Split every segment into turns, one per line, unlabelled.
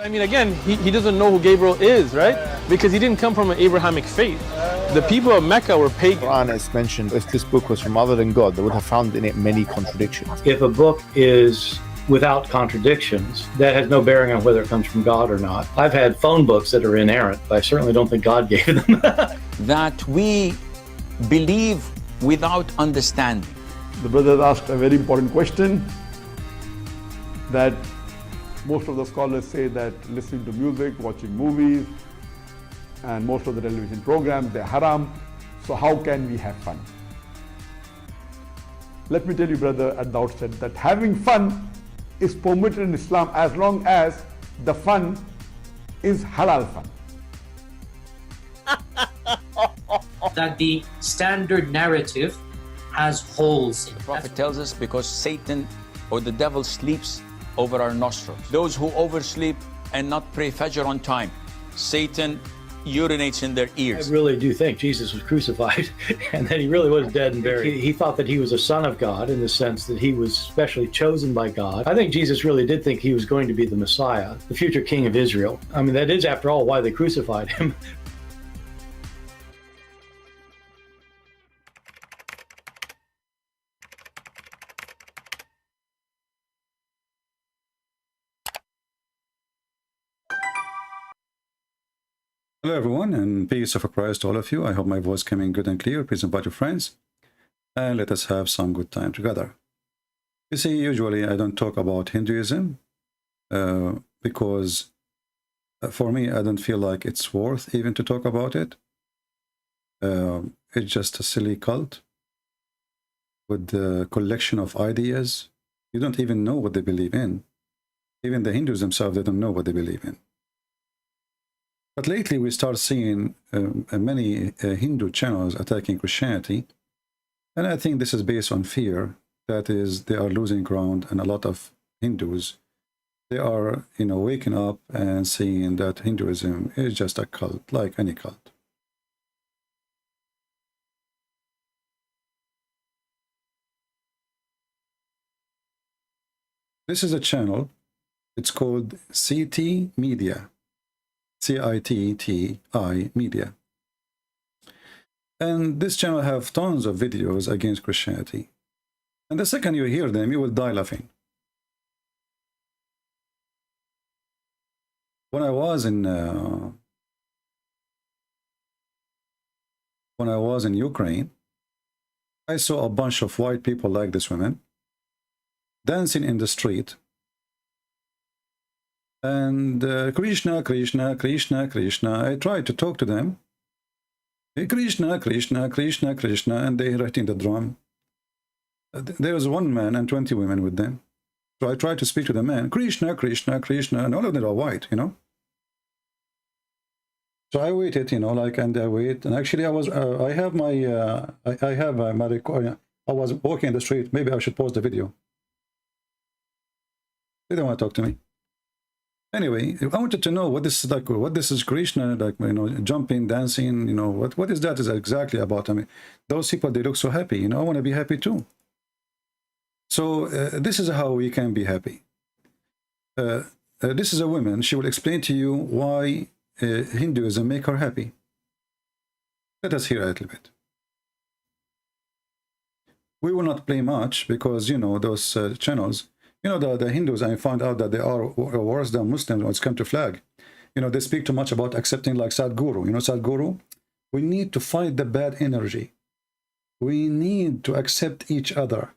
But I mean, again, he doesn't know who Gabriel is, right? Because he didn't come from an Abrahamic faith. The people of Mecca were pagan.
Quran is mentioned, if this book was from other than God, they would have found in it many contradictions.
If a book is without contradictions, that has no bearing on whether it comes from God or not. I've had phone books that are inerrant, but I certainly don't think God gave them.
That we believe without understanding.
The brother asked a very important question, that most of the scholars say that listening to music, watching movies, and most of the television programs, they're haram. So how can we have fun? Let me tell you, brother, at the outset, that having fun is permitted in Islam as long as the fun is halal fun.
That the standard narrative has holes in it.
The Prophet tells us because Satan or the devil sleeps over our nostrils. Those who oversleep and not pray Fajr on time, Satan urinates in their ears.
I really do think Jesus was crucified and that he really was dead and buried. He thought that he was a son of God in the sense that he was specially chosen by God. I think Jesus really did think he was going to be the Messiah, the future king of Israel. I mean, that is, after all, why they crucified him.
Hello everyone, and peace of Christ to all of you. I hope my voice coming good and clear. Please invite your friends and let us have some good time together. You see, usually I don't talk about Hinduism because for me, I don't feel like it's worth even to talk about it. It's just a silly cult with a collection of ideas. You don't even know what they believe in. Even the Hindus themselves, they don't know what they believe in. But lately we start seeing many Hindu channels attacking Christianity. And I think this is based on fear. That is, they are losing ground, and a lot of Hindus, they are, waking up and seeing that Hinduism is just a cult, like any cult. This is a channel. It's called CT Media. CITTI Media. And this channel have tons of videos against Christianity. And the second you hear them, you will die laughing. When I was in Ukraine, I saw a bunch of white people like this woman dancing in the street. And Krishna, Krishna, Krishna, Krishna. I tried to talk to them. Krishna, Krishna, Krishna, Krishna, and they hitting the drum. There was one man and 20 women with them. So I tried to speak to the man, Krishna, Krishna, Krishna, and all of them are white, So I waited, and I wait. And actually, I have my, I was walking in the street. Maybe I should pause the video. They don't want to talk to me. Anyway, I wanted to know what this is like. What this is Krishna like? Jumping, dancing. What is that is exactly about? I mean, those people, they look so happy. I want to be happy too. So this is how we can be happy. This is a woman. She will explain to you why Hinduism make her happy. Let us hear a little bit. We will not play much because those channels. The Hindus, I found out that they are worse than Muslims when it's come to flag. They speak too much about accepting like Sadhguru. Sadhguru, we need to fight the bad energy. We need to accept each other.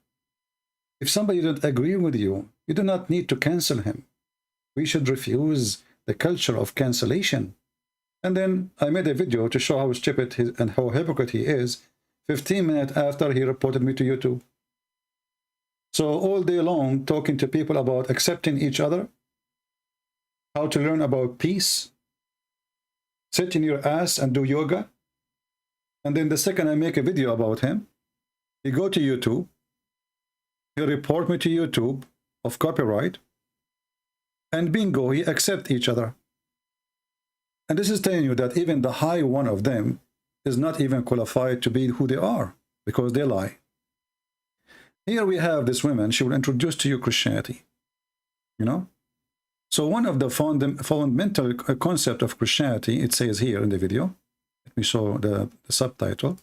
If somebody doesn't agree with you, you do not need to cancel him. We should refuse the culture of cancellation. And then I made a video to show how stupid and how hypocrite he is 15 minutes after he reported me to YouTube. So all day long, talking to people about accepting each other, how to learn about peace, sit in your ass and do yoga. And then the second I make a video about him, he go to YouTube, he report me to YouTube of copyright, and bingo, he accept each other. And this is telling you that even the high one of them is not even qualified to be who they are, because they lie. Here we have this woman, she will introduce to you Christianity, So one of the fundamental concept of Christianity, it says here in the video. Let me show the subtitle.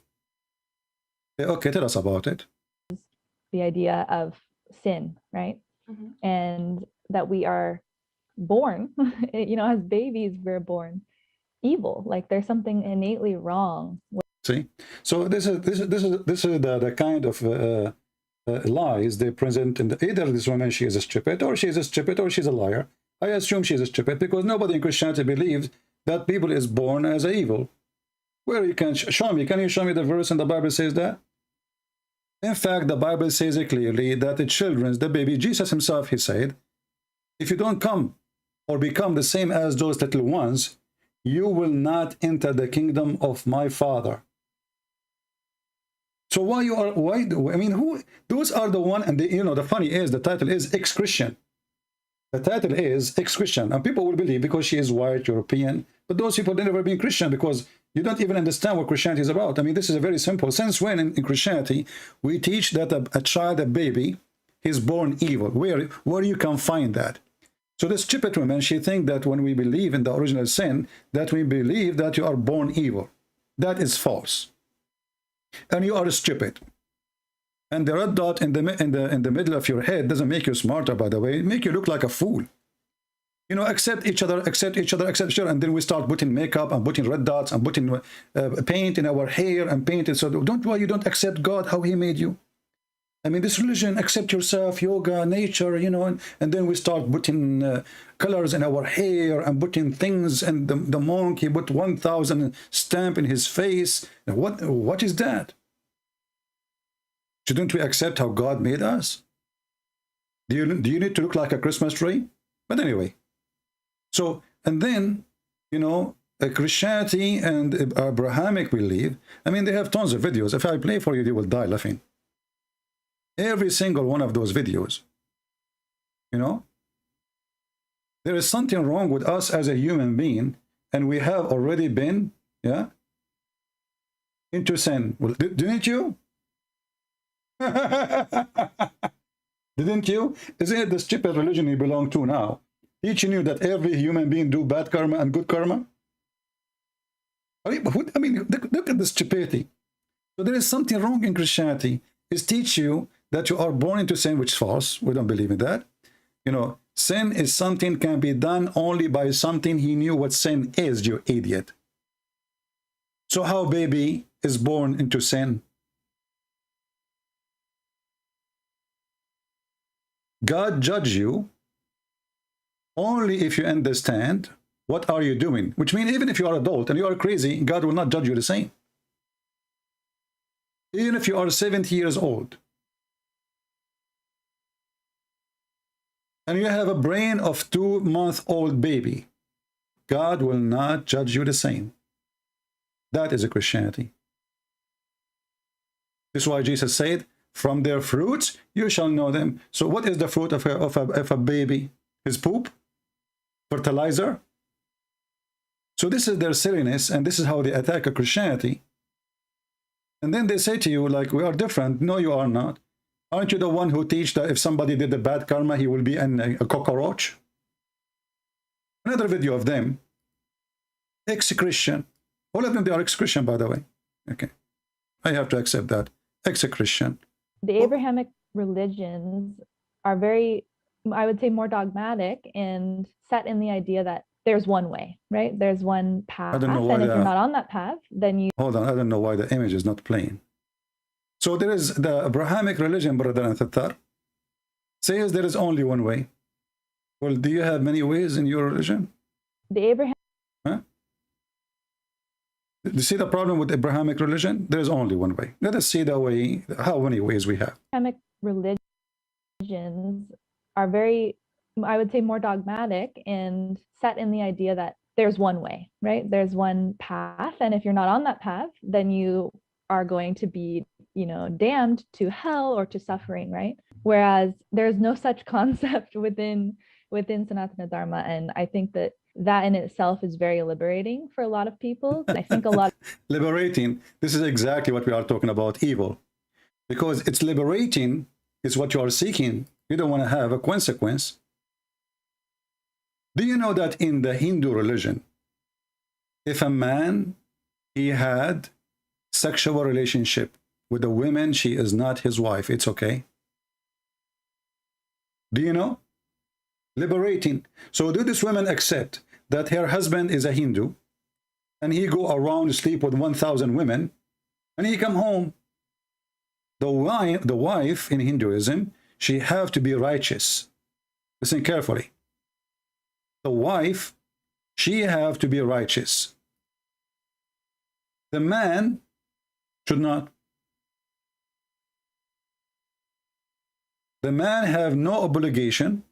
Okay, tell us about it.
The idea of sin, right? And that we are born, you know, as babies, we're born evil. Like there's something innately wrong.
See, so this is the kind of lies they present in either this woman, she is a stupid, or she's a stupid, or she's a liar. I assume she's a stupid because nobody in Christianity believes that people is born as evil. Where you can show me? Can you show me the verse in the Bible says that? In fact, the Bible says it clearly that the children, the baby, Jesus himself, he said, if you don't come or become the same as those little ones, you will not enter the kingdom of my Father. So why you are, why, I mean, who, those are the one, and the, you know, the funny is, the title is ex-Christian. The title is ex-Christian, and people will believe because she is white, European, but those people have never been Christian because you don't even understand what Christianity is about. I mean, this is a very simple. Since when in Christianity, we teach that a child, a baby, is born evil? Where you can find that? So this stupid woman, she thinks that when we believe in the original sin, that we believe that you are born evil. That is false. And you are stupid. And the red dot in the middle of your head doesn't make you smarter, by the way. It make you look like a fool. You know, accept each other, accept each other, accept each other, and then we start putting makeup and putting red dots and putting paint in our hair and paint it. So why you don't accept God, how he made you? I mean, this religion, accept yourself, yoga, nature, you know, and then we start putting colors in our hair and putting things, and the monk, he put 1,000 stamp in his face. What is that? Shouldn't we accept how God made us? Do you need to look like a Christmas tree? But anyway. So, and then, you know, Christianity and Abrahamic belief, I mean, they have tons of videos. If I play for you, you will die laughing. Every single one of those videos, you know, there is something wrong with us as a human being, and we have already been, yeah, into sin. Well, didn't you? Didn't you? Isn't it the stupid religion you belong to now, teaching you that every human being do bad karma and good karma? I mean, look at the stupidity. So there is something wrong in Christianity. Is teach you that you are born into sin, which is false. We don't believe in that. You know, sin is something can be done only by something he knew what sin is, you idiot. So how baby is born into sin? God judge you only if you understand what are you doing, which means even if you are adult and you are crazy, God will not judge you the same. Even if you are 70 years old and you have a brain of 2-month-old baby, God will not judge you the same. That is a Christianity. This is why Jesus said, from their fruits you shall know them. So what is the fruit of a baby? His poop? Fertilizer? So this is their silliness, and this is how they attack a Christianity. And then they say to you, like, we are different. No, you are not. Aren't you the one who teach that if somebody did a bad karma, he will be a cockroach? Another video of them. Ex-Christian. All of them, they are ex-Christian, by the way. Okay. I have to accept that. Ex-Christian.
The Abrahamic religions are very, I would say, more dogmatic and set in the idea that there's one way, right? There's one path. And if you're not on that path, then you...
Hold on, I don't know why the image is not playing. So there is the Abrahamic religion, brother and Tatar, says there is only one way. Well, do you have many ways in your religion?
The Abraham...
Huh? Do you see the problem with Abrahamic religion? There is only one way. Let us see the way, how many ways we have.
Abrahamic religions are very, I would say, more dogmatic and set in the idea that there's one way, right? There's one path. And if you're not on that path, then you are going to be, you know, damned to hell or to suffering, right? Whereas there's no such concept within Sanatana Dharma. And I think that in itself is very liberating for a lot of people. I think a lot...
Liberating. This is exactly what we are talking about, evil. Because it's liberating, is what you are seeking. You don't want to have a consequence. Do you know that in the Hindu religion, if a man, he had sexual relationship with a woman, she is not his wife, it's okay? Do you know? Liberating. So do this woman accept that her husband is a Hindu and he go around sleep with 1,000 women and he come home? The wife in Hinduism, she have to be righteous. Listen carefully. The wife, she have to be righteous. The man should not. The man have no obligation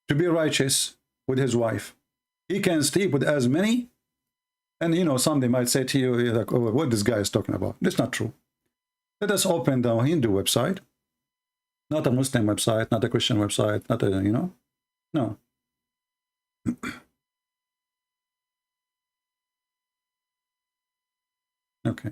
to be righteous with his wife. He can sleep with as many, and you know, somebody might say to you, like, oh, what this guy is talking about. That's not true. Let us open the Hindu website, not a Muslim website, not a Christian website, not a, you know, no. Okay.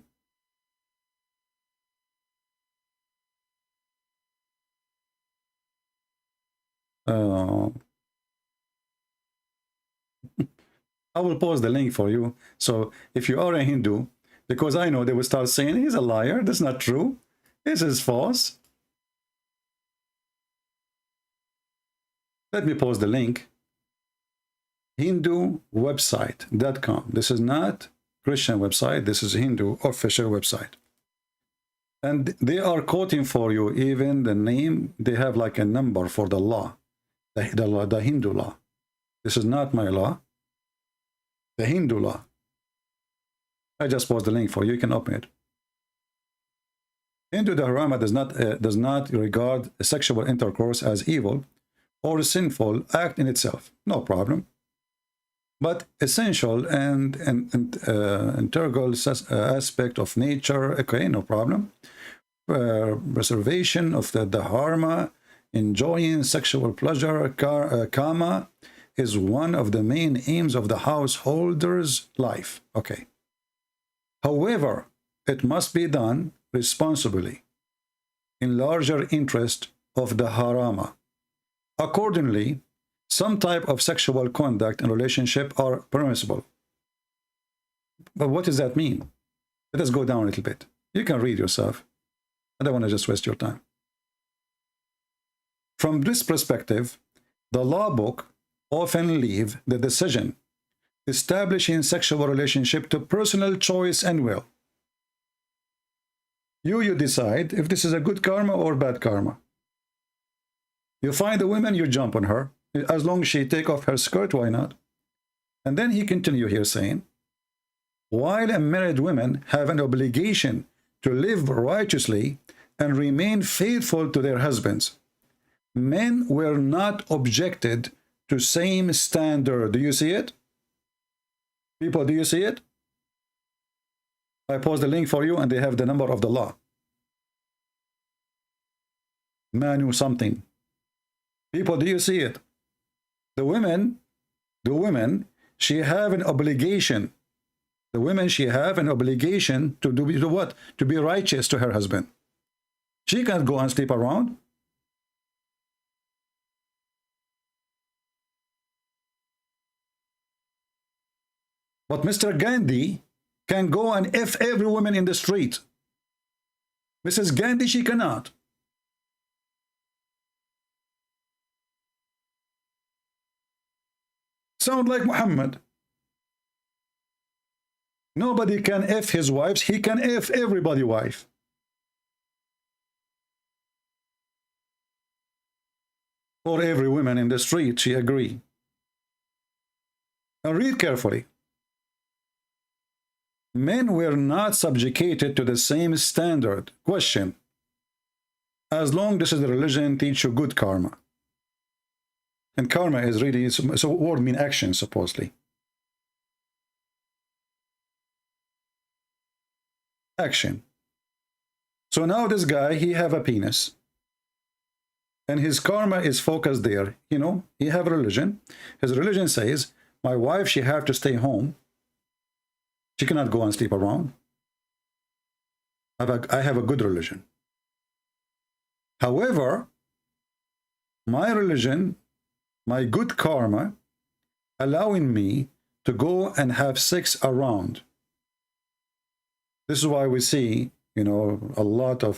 I will post the link for you. So if you are a Hindu, because I know they will start saying he's a liar, that's not true, this is false. Let me post the link. HinduWebsite.com. This is not Christian website, this is Hindu official website. And they are quoting for you even the name, they have like a number for the law, the Hindu law. This is not my law, the Hindu law. I just post the link for you, you can open it. Hindu Dharma does not regard sexual intercourse as evil or a sinful act in itself, no problem. But essential and integral aspect of nature, okay, no problem. Preservation of the dharma, enjoying sexual pleasure, kama, is one of the main aims of the householder's life. Okay. However, it must be done responsibly, in larger interest of the harama. Accordingly, some type of sexual conduct and relationship are permissible. But what does that mean? Let us go down a little bit. You can read yourself. I don't want to just waste your time. From this perspective, the law book often leave the decision establishing sexual relationship to personal choice and will. You decide if this is a good karma or bad karma. You find a woman, you jump on her. As long as she take off her skirt, why not? And then he continue here saying, while married women have an obligation to live righteously and remain faithful to their husbands, men were not objected to same standard. Do you see it? People, do you see it? I post the link for you and they have the number of the law. Manu something. People, do you see it? The women, she have an obligation. The women, she have an obligation to do what? To be righteous to her husband. She can't go and sleep around. But Mr. Gandhi can go and F every woman in the street. Mrs. Gandhi, she cannot. Sound like Muhammad. Nobody can F his wives, he can F everybody's wife. Or every woman in the street, she agree. Now read carefully. Men were not subjugated to the same standard. Question. As long as the religion teach you good karma. And karma is really, so word mean action, supposedly. Action. So now this guy, he have a penis. And his karma is focused there. You know, he have a religion. His religion says, my wife, she have to stay home. She cannot go and sleep around. I have a good religion. However, my religion, my good karma allowing me to go and have sex around. This is why we see, you know, a lot of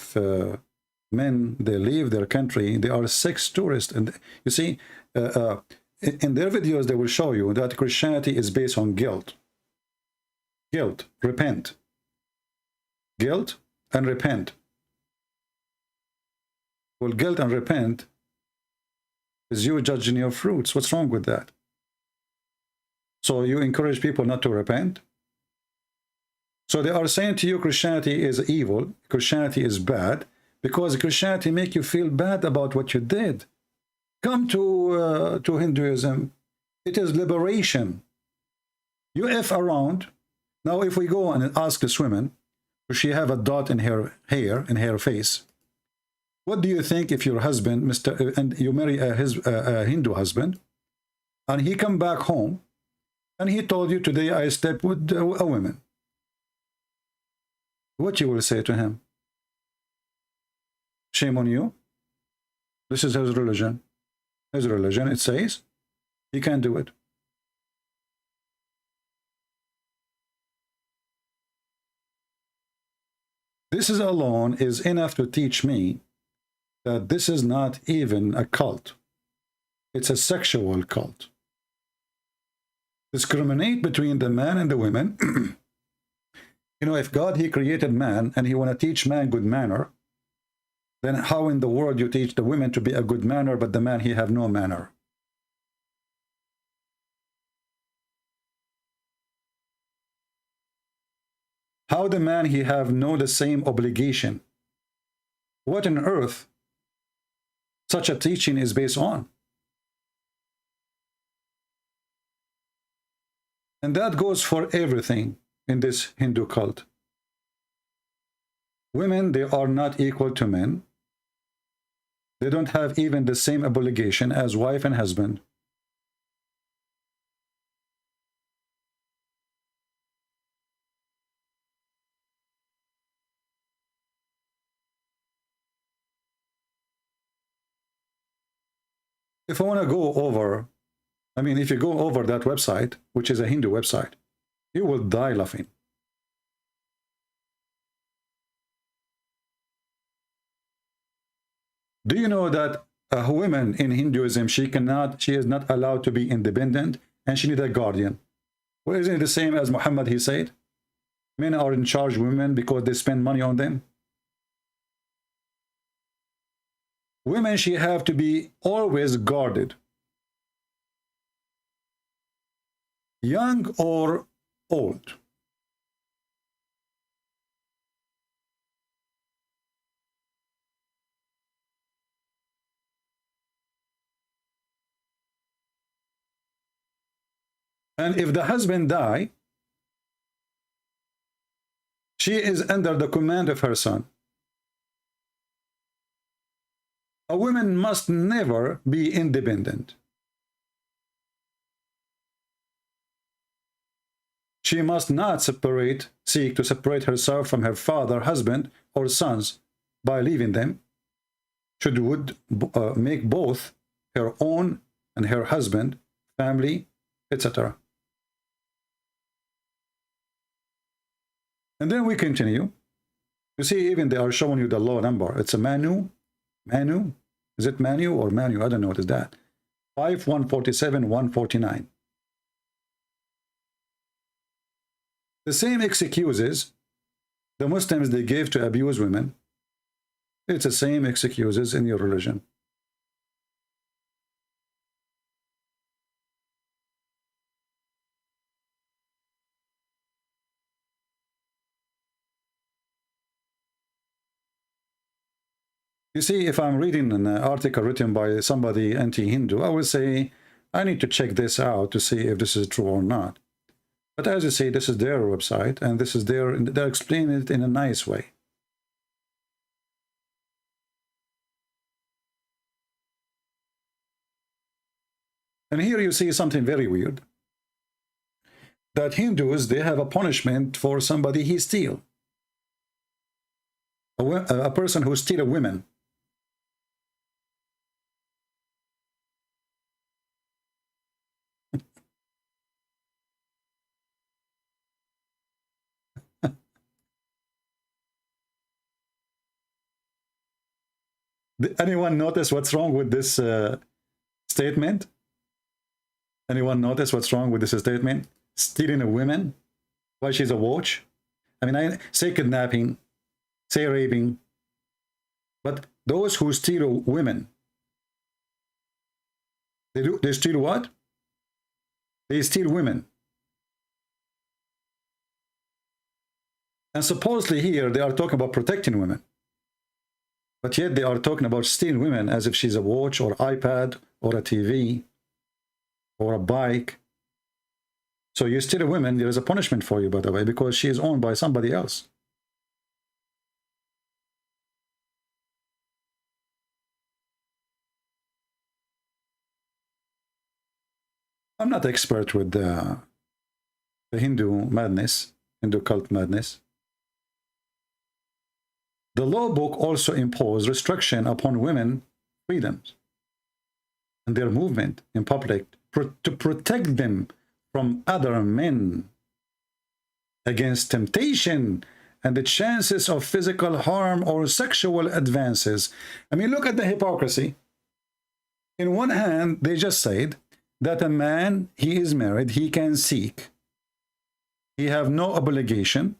men, they leave their country, they are sex tourists. And you see, in their videos, they will show you that Christianity is based on guilt. Guilt, repent. Guilt and repent. Well, guilt and repent is you judging your fruits. What's wrong with that? So you encourage people not to repent? So they are saying to you Christianity is evil, Christianity is bad, because Christianity make you feel bad about what you did. Come to Hinduism. It is liberation. You F around. Now if we go and ask this woman, does she have a dot in her hair, in her face? What do you think if your husband, and you marry a Hindu husband, and he come back home, and he told you, today I slept with a woman? What you will say to him? Shame on you. This is his religion. His religion, it says, he can't do it. This is alone is enough to teach me that this is not even a cult. It's a sexual cult. Discriminate between the man and the women. You know, if God, he created man and he want to teach man good manner, then how in the world you teach the women to be a good manner, but the man, he have no manner? How the man, he have no the same obligation? What on earth such a teaching is based on? And that goes for everything in this Hindu cult. Women, they are not equal to men. They don't have even the same obligation as wife and husband. If I want to go over, I mean, if you go over that website, which is a Hindu website, you will die laughing. Do you know that a woman in Hinduism, she is not allowed to be independent, and she needs a guardian? Well, isn't it the same as Muhammad, he said? Men are in charge of women because they spend money on them. Women, she have to be always guarded. Young or old. And if the husband die, she is under the command of her son. A woman must never be independent. She must not seek to separate herself from her father, husband, or sons by leaving them. She would make both her own and her husband, family, etc. And then we continue. You see, even they are showing you the law number. It's a Manu. Manu? Is it Manu or Manu? I don't know what is that. 5147, 149. The same excuses the Muslims they gave to abuse women, it's the same excuses in your religion. You see, if I'm reading an article written by somebody anti-Hindu, I will say, I need to check this out to see if this is true or not. But as you see, this is their website, and this is they're explaining it in a nice way. And here you see something very weird. That Hindus, they have a punishment for somebody he steal. A person who steals a woman. Anyone notice what's wrong with this statement? Anyone notice what's wrong with this statement? Stealing a woman? Why she's a watch? I mean, I say kidnapping, say raping, but those who steal women, they steal what? They steal women. And supposedly here they are talking about protecting women. But yet they are talking about stealing women as if she's a watch or iPad or a TV or a bike. So you steal a woman, there is a punishment for you, by the way, because she is owned by somebody else. I'm not expert with the Hindu madness, Hindu cult madness. The law book also imposed restriction upon women freedoms and their movement in public to protect them from other men against temptation and the chances of physical harm or sexual advances. I mean, look at the hypocrisy. In one hand, they just said that a man, he is married, he can seek. He have no obligation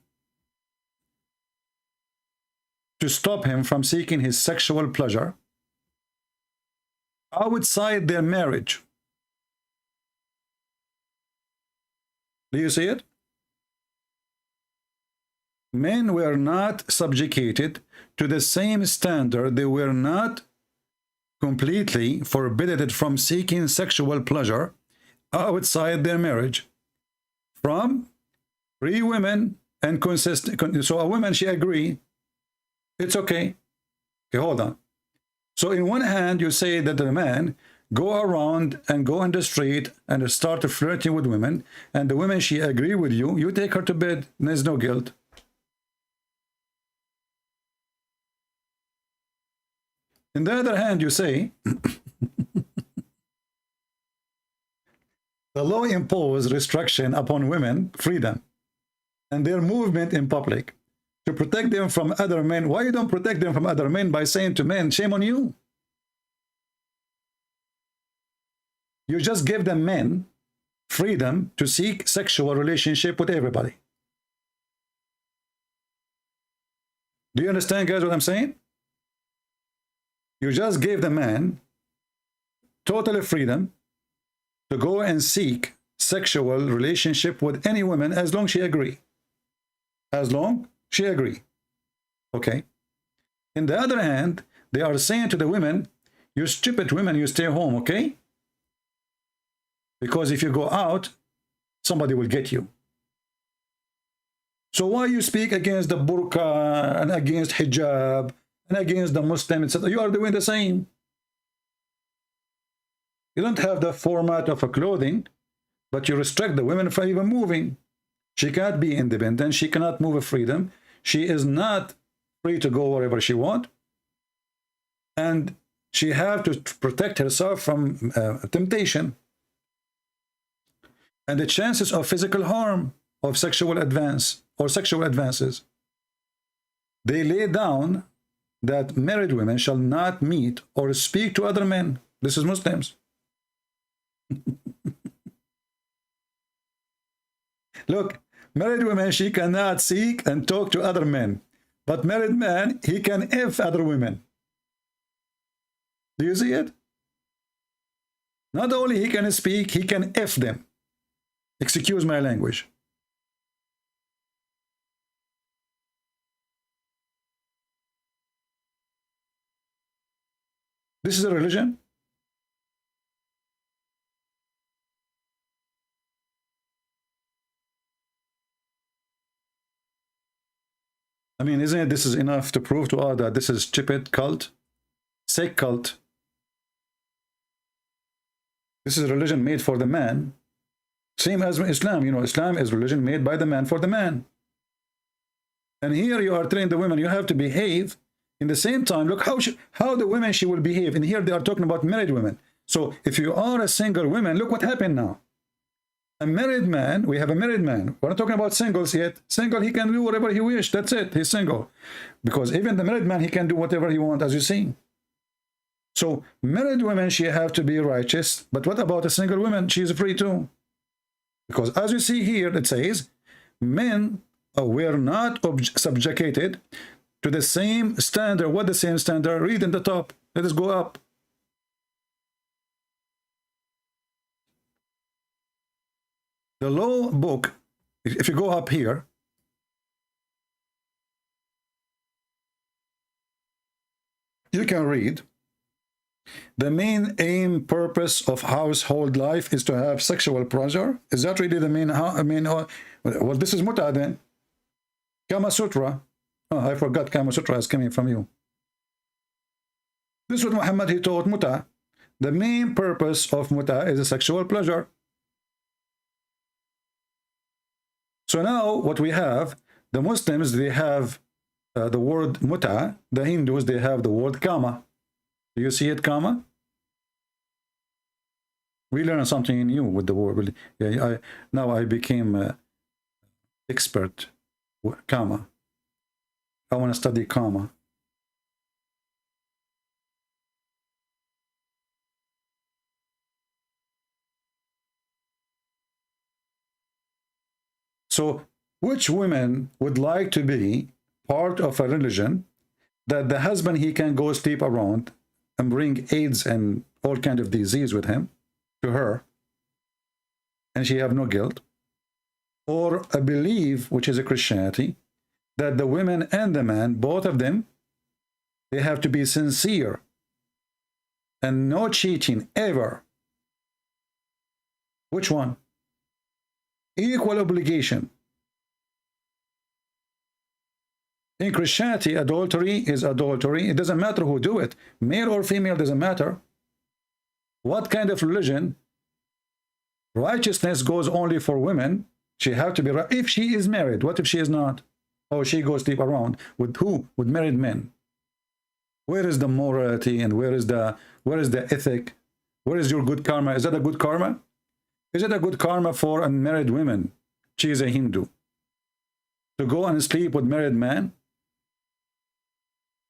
to stop him from seeking his sexual pleasure outside their marriage. Do you see it? Men were not subjugated to the same standard. They were not completely forbidden from seeking sexual pleasure outside their marriage from free women and consistent. So a woman, she agreed, it's okay. Okay, hold on. So in one hand, you say that the man go around and go on the street and start flirting with women, and the woman, she agree with you, you take her to bed, and there's no guilt. On the other hand, you say, the law imposed restriction upon women freedom and their movement in public to protect them from other men. Why you don't protect them from other men by saying to men, shame on you? You just give them men freedom to seek sexual relationship with everybody. Do you understand, guys, what I'm saying? You just gave the man total freedom to go and seek sexual relationship with any woman as long as she agree. As long she agree. Okay. In the other hand, they are saying to the women, you stupid women, you stay home, okay? Because if you go out, somebody will get you. So why you speak against the burqa and against hijab and against the Muslim, etc.? You are doing the same. You don't have the format of a clothing, but you restrict the women from even moving. She can't be independent. She cannot move with freedom. She is not free to go wherever she wants. And she have to protect herself from temptation. And the chances of physical harm, of sexual advance, or sexual advances. They lay down that married women shall not meet or speak to other men. This is Muslims. Look, married women, she cannot seek and talk to other men. But married man, he can F other women. Do you see it? Not only he can speak, he can F them. Excuse my language. This is a religion? I mean, isn't it this is enough to prove to us that this is stupid cult, sick cult? This is a religion made for the man. Same as Islam, you know, Islam is religion made by the man for the man. And here you are telling the women you have to behave. In the same time, look how the women she will behave. And here they are talking about married women. So if you are a single woman, look what happened now. A married man, we have a married man. We're not talking about singles yet. Single, he can do whatever he wishes. That's it. He's single. Because even the married man, he can do whatever he wants, as you see. So married women, she have to be righteous. But what about a single woman? She's free too. Because as you see here, it says, men were not subjugated to the same standard. What the same standard? Read in the top. Let us go up. The law book, if you go up here, you can read, the main aim, purpose of household life is to have sexual pleasure. Is that really the main? Well, this is Muta then. Kama Sutra. Oh, I forgot Kama Sutra is coming from you. This is what Muhammad, he taught Muta. The main purpose of Muta is a sexual pleasure. So now what we have, the Muslims, they have the word Muta. The Hindus, they have the word Kama. Do you see it, Kama? We learn something new with the word. Yeah, now I became expert. Kama. I want to study Kama. So, which women would like to be part of a religion that the husband, he can go sleep around and bring AIDS and all kind of disease with him to her, and she have no guilt? Or a belief, which is a Christianity, that the women and the man, both of them, they have to be sincere and no cheating ever. Which one? Equal obligation. In Christianity, adultery is adultery. It doesn't matter who do it. Male or female, doesn't matter. What kind of religion? Righteousness goes only for women. She have to be right. If she is married, what if she is not? Oh, she goes sleep around. With who? With married men. Where is the morality and where is the ethic? Where is your good karma? Is that a good karma? Is it a good karma for unmarried women? She is a Hindu. To go and sleep with married men?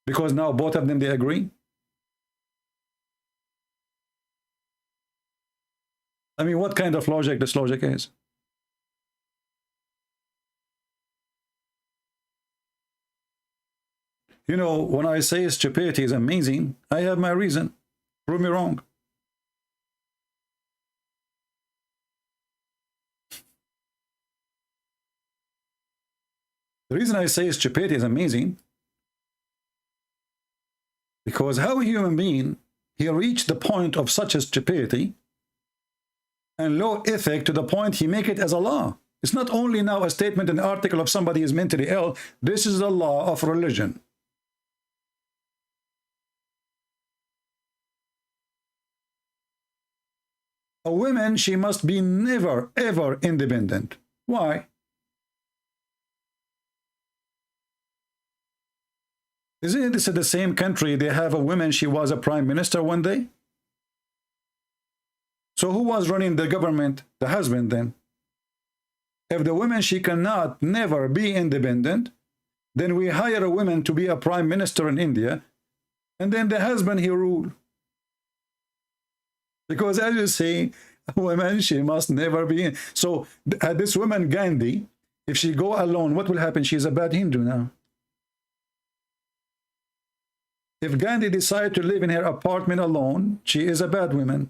Because now both of them, they agree? I mean, what kind of logic this logic is? You know, when I say stupidity is amazing, I have my reason. Prove me wrong. The reason I say stupidity is amazing, because how a human being, he reached the point of such a stupidity and low ethic to the point he make it as a law. It's not only now a statement, an article of somebody is mentally ill. This is the law of religion. A woman, she must be never, ever independent. Why? Isn't this the same country? They have a woman, she was a prime minister one day. So who was running the government? The husband then. If the woman, she cannot never be independent, then we hire a woman to be a prime minister in India, and then the husband, he rule. Because as you say, a woman, she must never be. So this woman, Gandhi, if she go alone, what will happen? She's a bad Hindu now. If Gandhi decides to live in her apartment alone, she is a bad woman.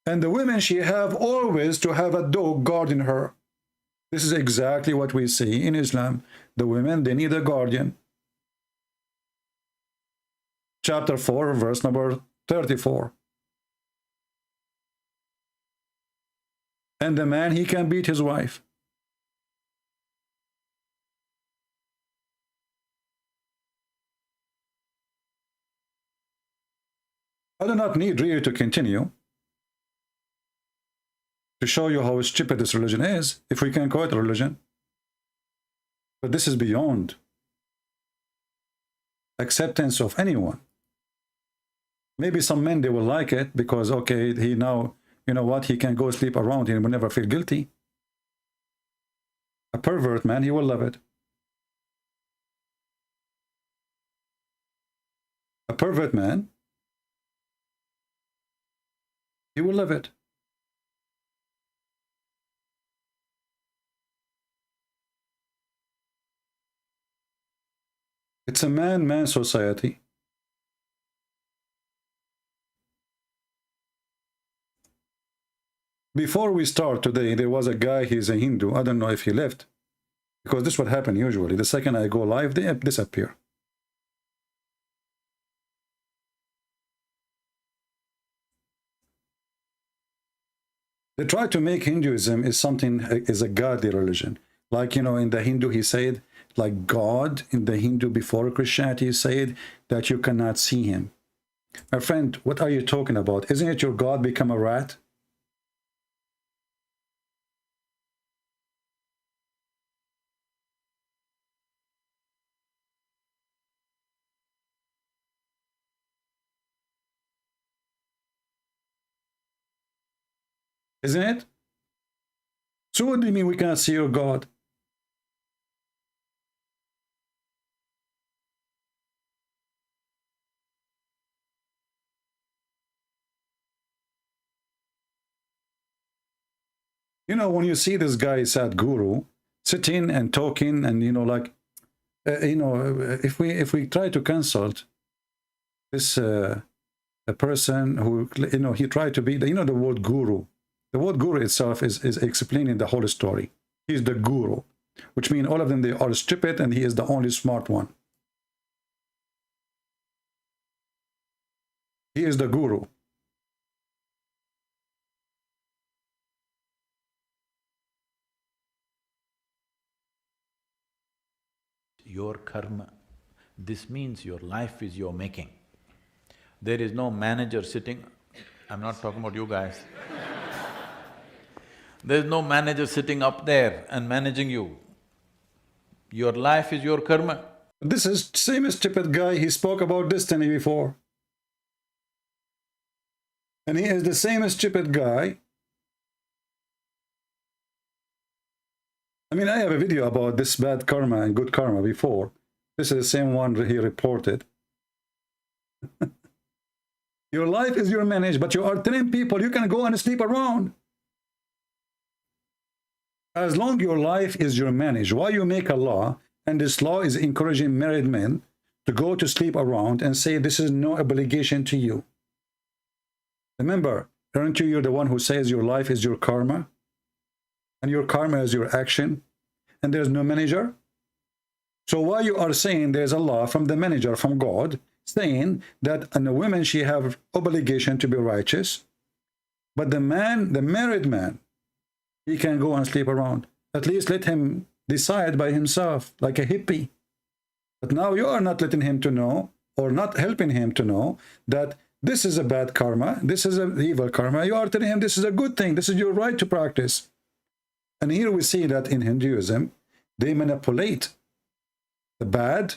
And the women, she have always to have a dog guarding her. This is exactly what we see in Islam. The women, they need a guardian. Chapter 4, verse number 34. And the man, he can beat his wife. I do not need really to continue to show you how stupid this religion is, if we can call it a religion. But this is beyond acceptance of anyone. Maybe some men, they will like it because, okay, he now, you know what, he can go sleep around, he will never feel guilty. A pervert man, he will love it. a pervert man, he will live it. It's a man-man society. Before we start today, there was a guy, he's a Hindu. I don't know if he left, because this would happen usually. The second I go live, they disappear. They try to make Hinduism is something, is a godly religion. Like, you know, in the Hindu, he said, like God in the Hindu before Christianity said that you cannot see him. My friend, what are you talking about? Isn't it your God become a rat? Isn't it? So what do you mean we cannot see your God? You know, when you see this guy, Sadhguru, sitting and talking, and, you know, like, you know, if we try to consult this a person who, you know, he tried to be, you know, the word guru. The word guru itself is explaining the whole story. He's the guru, which means all of them, they are stupid, and he is the only smart one. He is the guru.
Your karma. This means your life is your making. There is no manager sitting, I'm not talking about you guys. There's no manager sitting up there and managing you. Your life is your karma.
This is same stupid guy, he spoke about destiny before. And he is the same stupid guy. I mean, I have a video about this bad karma and good karma before. This is the same one he reported. Your life is your managed, but you are telling people you can go and sleep around. As long your life is your managed, why you make a law, and this law is encouraging married men to go to sleep around and say this is no obligation to you. Remember, aren't you the one who says your life is your karma? And your karma is your action, and there's no manager? So why you are saying there's a law from the manager, from God, saying that and the woman, she have obligation to be righteous, but the man, the married man, he can go and sleep around. At least let him decide by himself, like a hippie. But now you are not letting him to know, or not helping him to know, that this is a bad karma, this is an evil karma. You are telling him this is a good thing, this is your right to practice. And here we see that in Hinduism, they manipulate the bad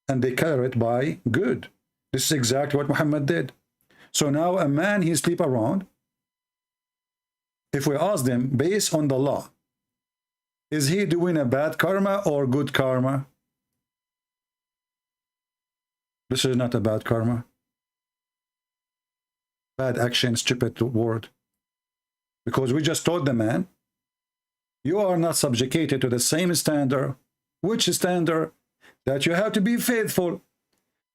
and they color it by good. This is exactly what Muhammad did. So now a man, he sleep around. If we ask them, based on the law, is he doing a bad karma or good karma? This is not a bad karma. Bad action, stupid word. Because we just told the man, you are not subjugated to the same standard. Which standard? That you have to be faithful.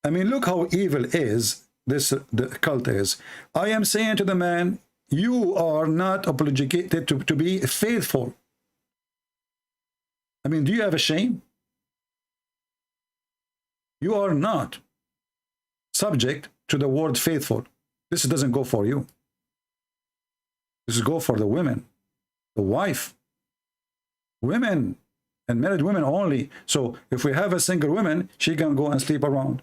I mean, look how evil is this, the cult is. I am saying to the man, you are not obligated to be faithful. I mean, do you have a shame? You are not subject to the word faithful. This doesn't go for you. This is go for the women, the wife, women, and married women only. So if we have a single woman, she can go and sleep around.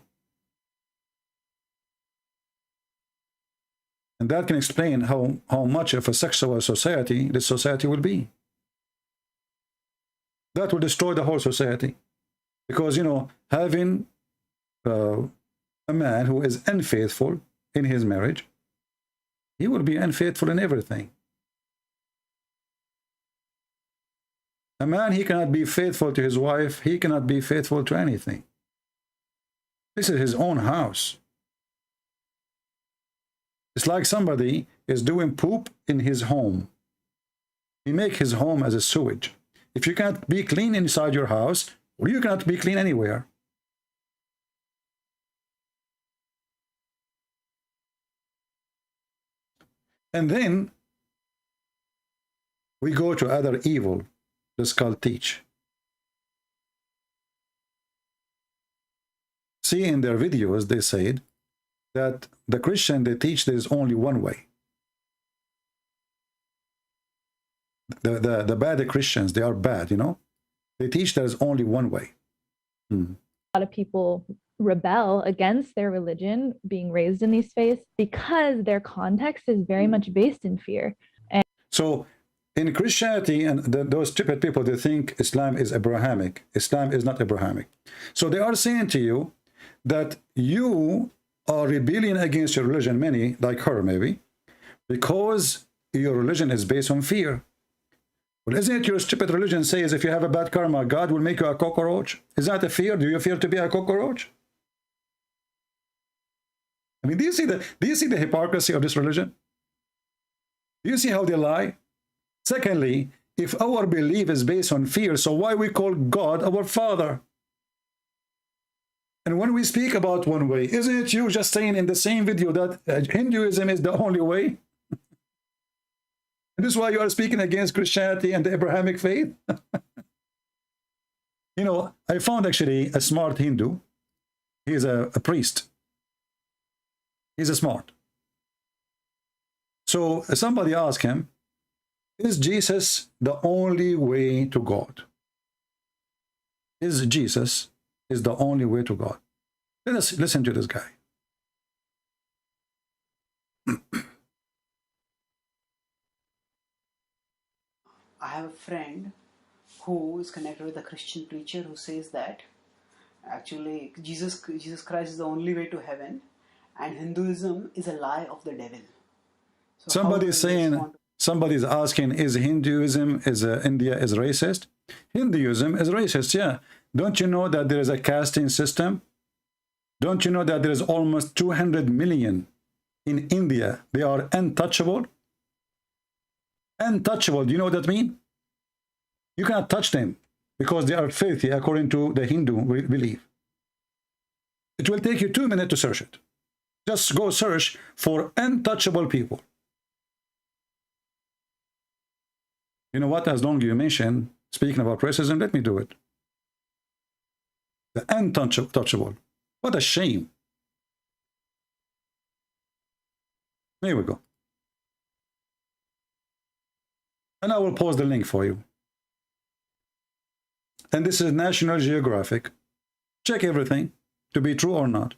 And that can explain how much of a sexual society this society will be. That will destroy the whole society. Because, you know, having a man who is unfaithful in his marriage, he will be unfaithful in everything. A man, he cannot be faithful to his wife. He cannot be faithful to anything. This is his own house. It's like somebody is doing poop in his home. He make his home as a sewage. If you can't be clean inside your house, well, you cannot be clean anywhere. And then we go to other evil this cult teach. See, in their videos, they said that the Christian, they teach there's only one way. The bad Christians, they are bad, you know. They teach there's only one way.
A lot of people rebel against their religion, being raised in these faiths, because their context is very much based in fear. And
so in Christianity, and those stupid people, they think Islam is Abrahamic. Islam is not Abrahamic. So they are saying to you that you are rebelling against your religion, many, like her maybe, because your religion is based on fear. Well, isn't it your stupid religion says if you have a bad karma, God will make you a cockroach? Is that a fear? Do you fear to be a cockroach? I mean, do you see the hypocrisy of this religion? Do you see how they lie? Secondly, if our belief is based on fear, so why we call God our Father? And when we speak about one way, isn't it you just saying in the same video that Hinduism is the only way? And this is why you are speaking against Christianity and the Abrahamic faith? You know, I found actually a smart Hindu. He's a priest. He's a smart. So somebody asked him, is Jesus the only way to God? Is Jesus the only way to God? Let us listen to this guy.
I have a friend who is connected with a Christian preacher who says that actually Jesus Christ is the only way to heaven and Hinduism is a lie of the devil. So
somebody is saying, somebody is asking, is Hinduism, India is racist? Hinduism is racist, yeah. Don't you know that there is a casting system? Don't you know that there is almost 200 million in India? They are untouchable. Untouchable, do you know what that means? You cannot touch them because they are filthy according to the Hindu belief. It will take you 2 minutes to search it. Just go search for untouchable people. You know what? As long as you mention, speaking about racism, let me do it. The untouchable. What a shame. Here we go. And I will post the link for you. And this is National Geographic. Check everything to be true or not.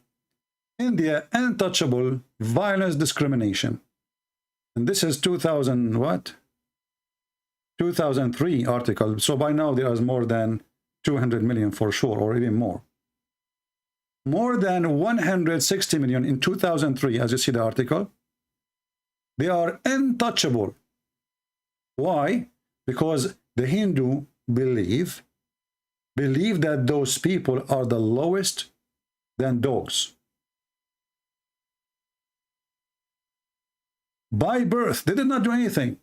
India, untouchable violence discrimination. And this is 2000 what? 2003 article. So by now there is more than 200 million for sure, or even more. More than 160 million in 2003, as you see the article. They are untouchable. Why? Because the Hindu believe that those people are the lowest than dogs. By birth, they did not do anything.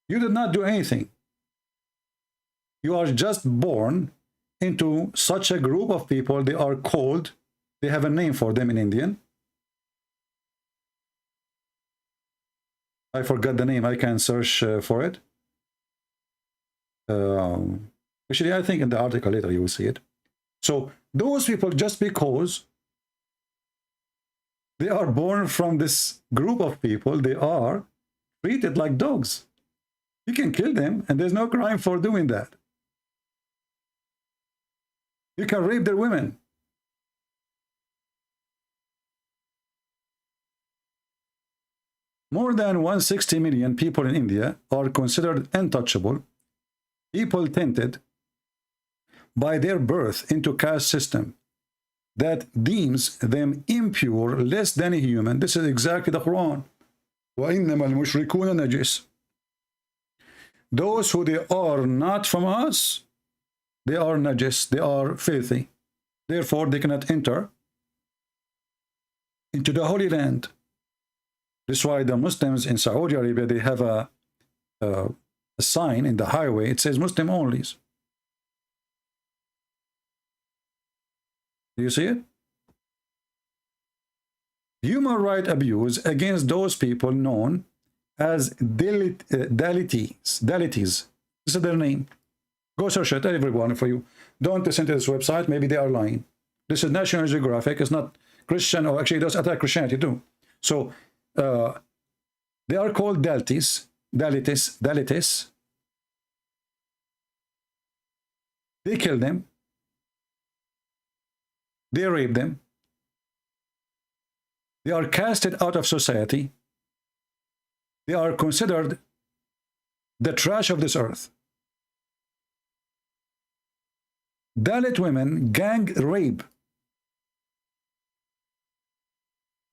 You did not do anything. You are just born into such a group of people. They are called, they have a name for them in Indian. I forgot the name. I can search for it. Actually, I think in the article later you will see it. So those people, just because they are born from this group of people, they are treated like dogs. You can kill them, and there's no crime for doing that. You can rape their women. More than 160 million people in India are considered untouchable, people tainted by their birth into caste system that deems them impure, less than human. This is exactly the Quran. وَإِنَّمَا الْمُشْرِكُونَ نَجِسٌ. Those who they are not from us, they are najis, they are filthy. Therefore, they cannot enter into the Holy Land. That's why the Muslims in Saudi Arabia, they have a sign in the highway. It says Muslim only. Do you see it? Human right abuse against those people known as Dalitis. This is their name. Go search it, everyone, for you. Don't listen to this website. Maybe they are lying. This is National Geographic. It's not Christian, or actually it does attack Christianity too. So they are called Dalitis. They kill them. They rape them. They are casted out of society. They are considered the trash of this earth. Dalit women gang rape,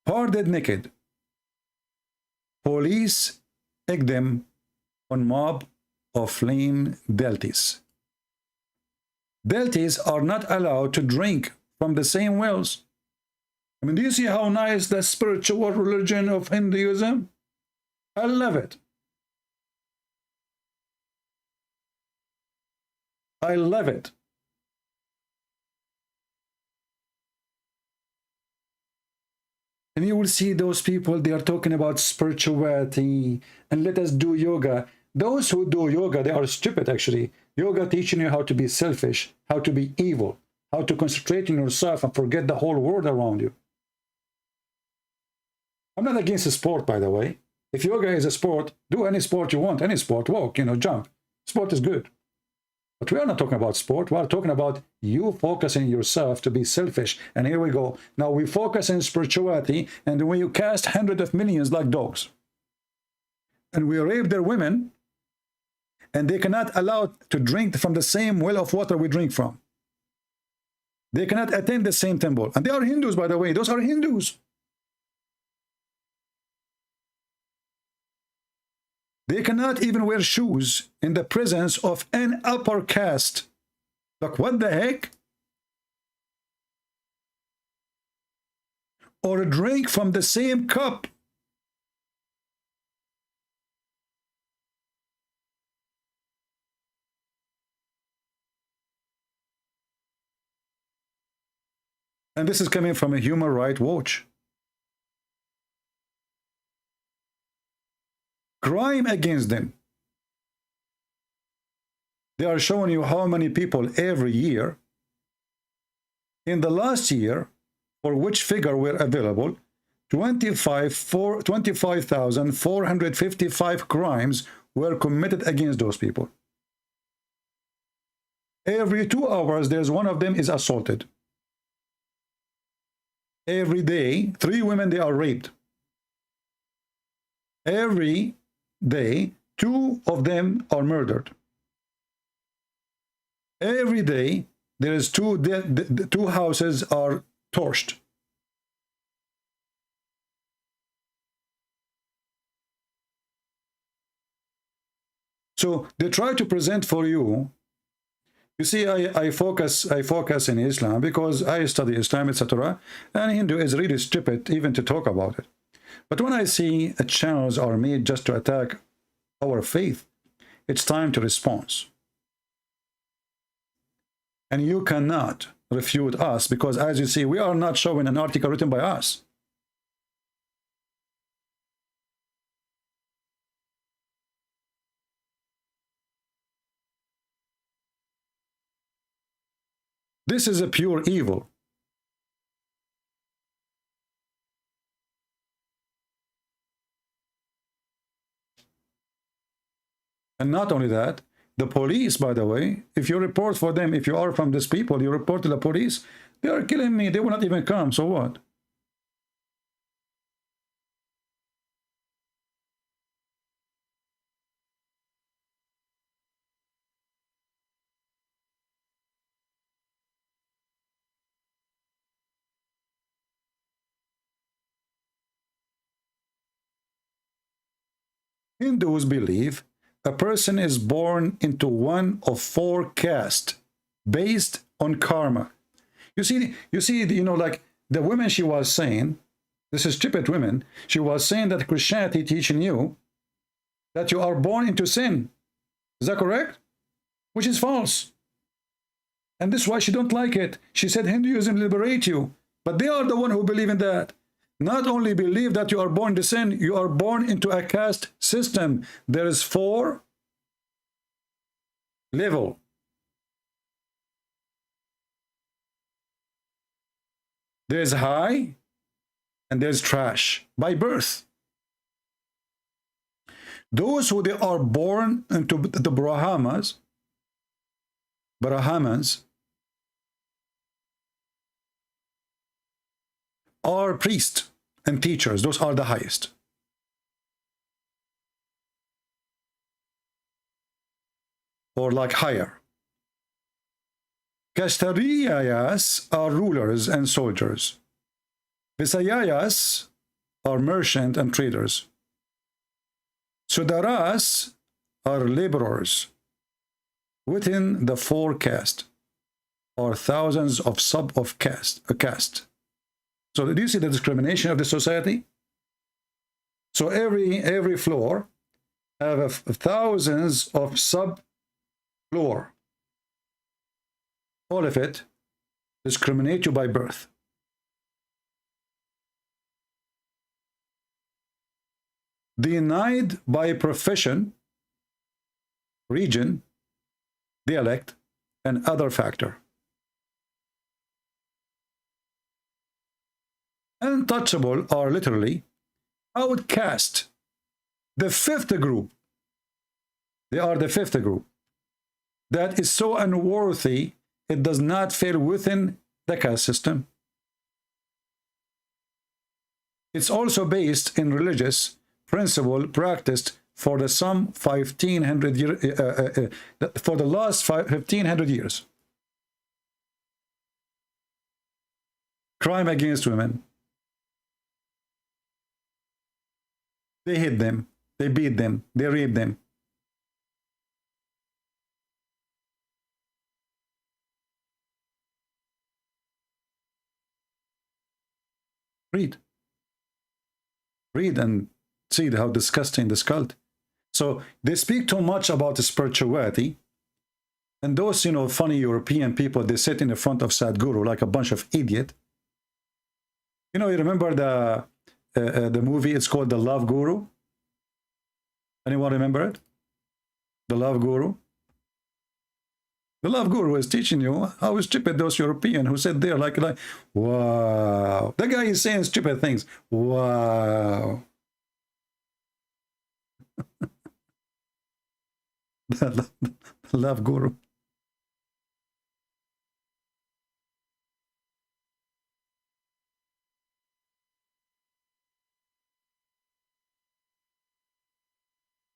parted naked. Police egg them on mob of flame Dalitis. Dalitis are not allowed to drink from the same wells. I mean, do you see how nice the spiritual religion of Hinduism? I love it. I love it. And you will see those people, they are talking about spirituality and let us do yoga. Those who do yoga, they are stupid actually. Yoga teaching you how to be selfish, how to be evil, how to concentrate on yourself and forget the whole world around you. I'm not against the sport, by the way. If yoga is a sport, do any sport you want, any sport, walk, jump. Sport is good. But we are not talking about sport. We are talking about you focusing yourself to be selfish. And here we go. Now we focus in spirituality, and when you cast hundreds of millions like dogs, and we rape their women, and they cannot allow to drink from the same well of water we drink from. They cannot attend the same temple. And they are Hindus, by the way. Those are Hindus. They cannot even wear shoes in the presence of an upper caste. Like, what the heck? Or drink from the same cup. And this is coming from a Human Rights Watch. Crime against them. They are showing you how many people every year. In the last year, for which figure were available, 25,455 crimes were committed against those people. Every 2 hours, there's one of them is assaulted. Every day, 3 women, they are raped. Every day, 2 of them are murdered. Every day, there is 2 houses are torched. So they try to present for you. You see, I focus in Islam because I study Islam, etc. And Hindu is really stupid even to talk about it. But when I see channels are made just to attack our faith, it's time to respond. And you cannot refute us because, as you see, we are not showing an article written by us. This is a pure evil. And not only that, the police, by the way, if you report for them, if you are from these people, you report to the police, they are killing me, they will not even come, so what? Hindus believe a person is born into one of 4 castes based on karma. You see, you know, like the women she was saying, this is stupid women, she was saying that Christianity teaching you that you are born into sin. Is that correct? Which is false. And this is why she don't like it. She said Hinduism liberate you. But they are the one who believe in that. Not only believe that you are born to sin, you are born into a caste system. There is 4 levels. There's high and there's trash by birth. Those who they are born into the Brahmans are priests and teachers. Those are the highest. Or like higher. Kashtariyas are rulers and soldiers. Visayas are merchants and traders. Sudaras are laborers. Within the 4 castes are thousands of caste. So do you see the discrimination of the society? So every floor have thousands of sub-floor. All of it discriminate you by birth. Denied by profession, region, dialect, and other factor. Untouchable are literally outcast. The 5th group. They are the 5th group. That is so unworthy, it does not fall within the caste system. It's also based in religious principle practiced for the some 1500 years, for the last 1500 years. Crime against women. They hit them, they beat them, they rape them. Read and see how disgusting this cult. So they speak too much about the spirituality, and those, you know, funny European people, they sit in the front of Sadhguru like a bunch of idiot. You know, you remember the movie? It's called The Love Guru. Anyone remember it? The Love Guru. The Love Guru is teaching you how stupid those Europeans who sit there like, wow. The guy is saying stupid things. Wow. The Love Guru.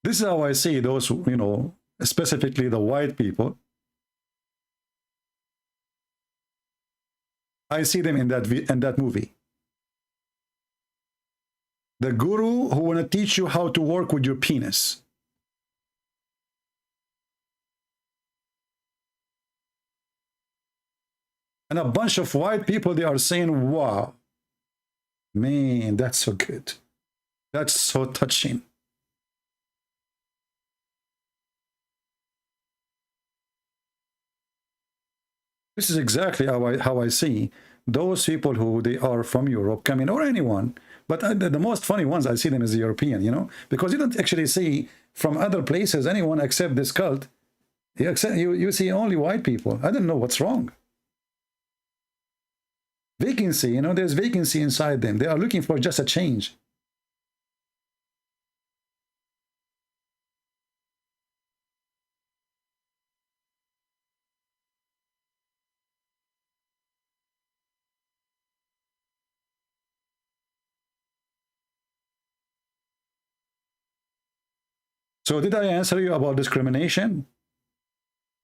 This is how I see those, you know, specifically the white people. I see them in that movie. The guru who want to teach you how to work with your penis. And a bunch of white people, they are saying, wow, man, that's so good. That's so touching. This is exactly how I see those people who they are from Europe coming, or anyone. But the most funny ones, I see them as European, you know, because you don't actually see from other places anyone except this cult. You see only white people. I don't know what's wrong. Vacancy, you know, there's vacancy inside them. They are looking for just a change. So did I answer you about discrimination?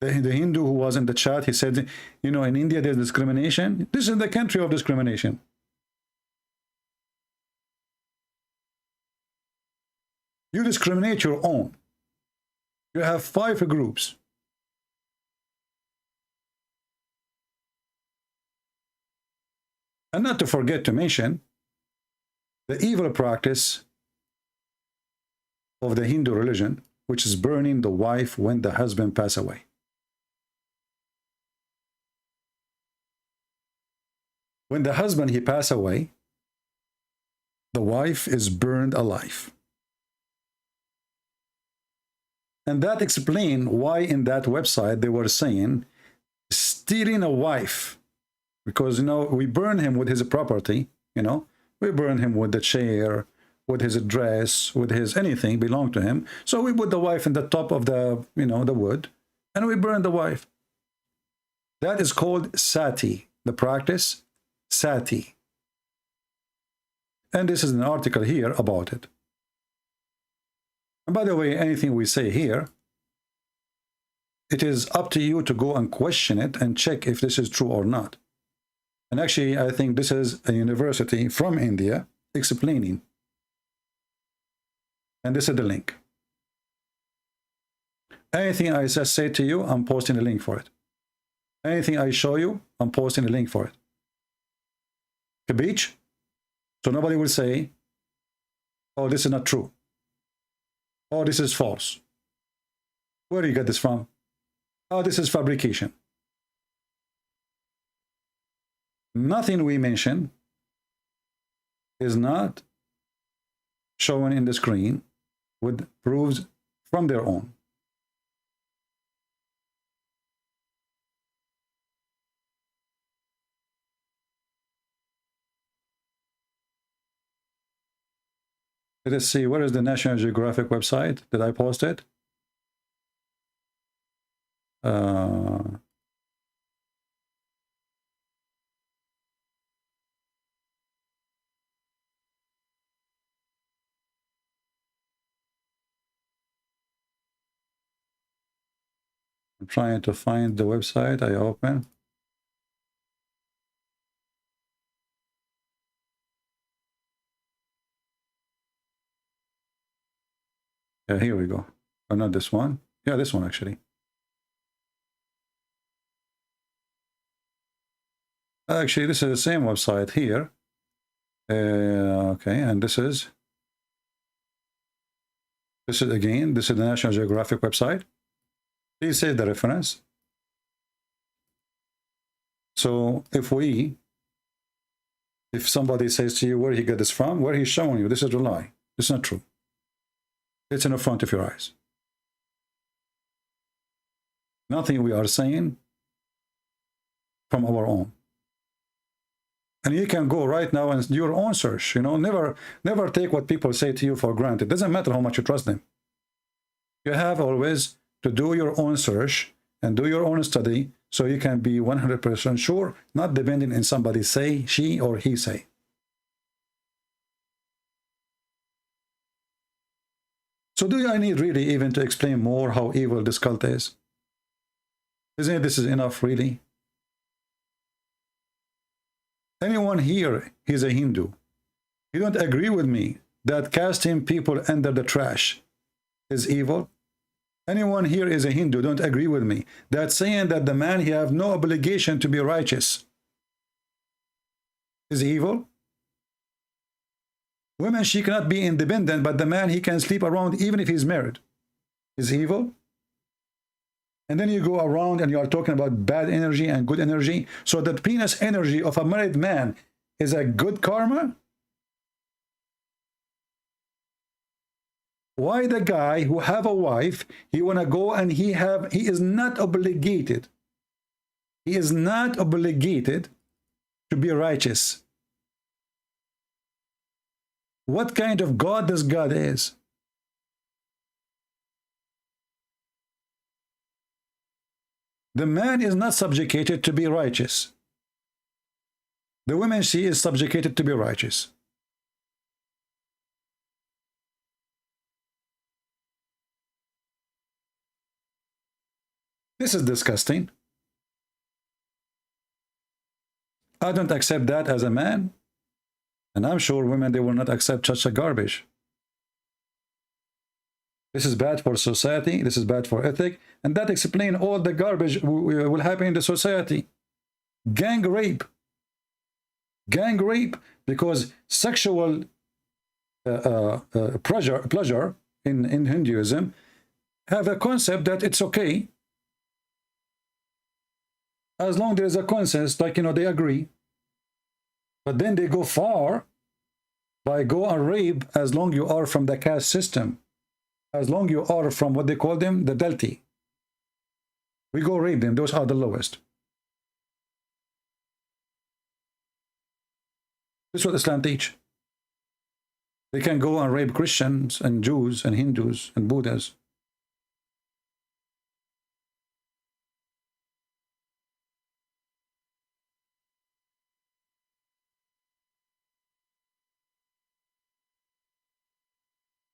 The Hindu who was in the chat, he said, you know, in India there's discrimination. This is the country of discrimination. You discriminate your own. You have 5 groups. And not to forget to mention the evil practice of the Hindu religion, which is burning the wife when the husband passes away. When the husband he pass away, the wife is burned alive. And that explains why in that website they were saying stealing a wife, because we burn him with his property, we burn him with the chair, with his dress, with his anything belong to him. So we put the wife in the top of the the wood, and we burn the wife. That is called sati, the practice sati. And this is an article here about it. And by the way, anything we say here, it is up to you to go and question it and check if this is true or not. And actually, I think this is a university from India explaining. And this is the link. Anything I just say to you, I'm posting a link for it. Anything I show you, I'm posting a link for it. The beach. So nobody will say, oh, this is not true. Oh, this is false. Where do you get this from? Oh, this is fabrication. Nothing we mention is not shown in the screen with proofs from their own. Let us see, where is the National Geographic website? Did I post it? I'm trying to find the website I open. Yeah, here we go. Oh, not this one. Yeah, this one actually. Actually, this is the same website here. Okay, and this is again, this is the National Geographic website. Please save the reference. So if somebody says to you where he got this from, where he's showing you, this is a lie. It's not true. It's in the front of your eyes. Nothing we are saying from our own. And you can go right now and do your own search. Never take what people say to you for granted. It doesn't matter how much you trust them. You have always to do your own search and do your own study so you can be 100% sure, not depending on somebody say, she or he say. So do I need really even to explain more how evil this cult is? Isn't this is enough really? Anyone here is a Hindu. You don't agree with me that casting people under the trash is evil? Anyone here is a Hindu, don't agree with me that saying that the man he have no obligation to be righteous is evil? Women, she cannot be independent, but the man he can sleep around even if he's married is evil? And then you go around and you are talking about bad energy and good energy. So the penis energy of a married man is a good karma? Why the guy who have a wife, he want to go and he is not obligated. He is not obligated to be righteous. What kind of God does God is? The man is not subjugated to be righteous. The woman, she is subjugated to be righteous. This is disgusting. I don't accept that as a man. And I'm sure women, they will not accept such a garbage. This is bad for society. This is bad for ethic. And that explains all the garbage will happen in the society. Gang rape. Gang rape, because sexual pleasure in Hinduism have a concept that it's okay as long there is a consensus, like, you know, they agree. But then they go far by go and rape as long you are from the caste system, as long you are from what they call them, the Delti. We go rape them, those are the lowest. This is what Islam teach. They can go and rape Christians and Jews and Hindus and Buddhas.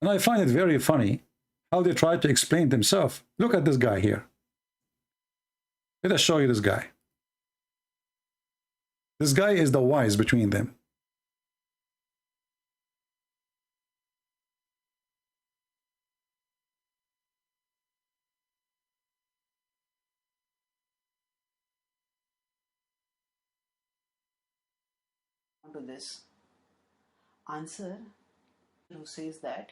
And I find it very funny how they try to explain themselves. Look at this guy here. Let us show you this guy. This guy is the wise between them.
To this answer, who says that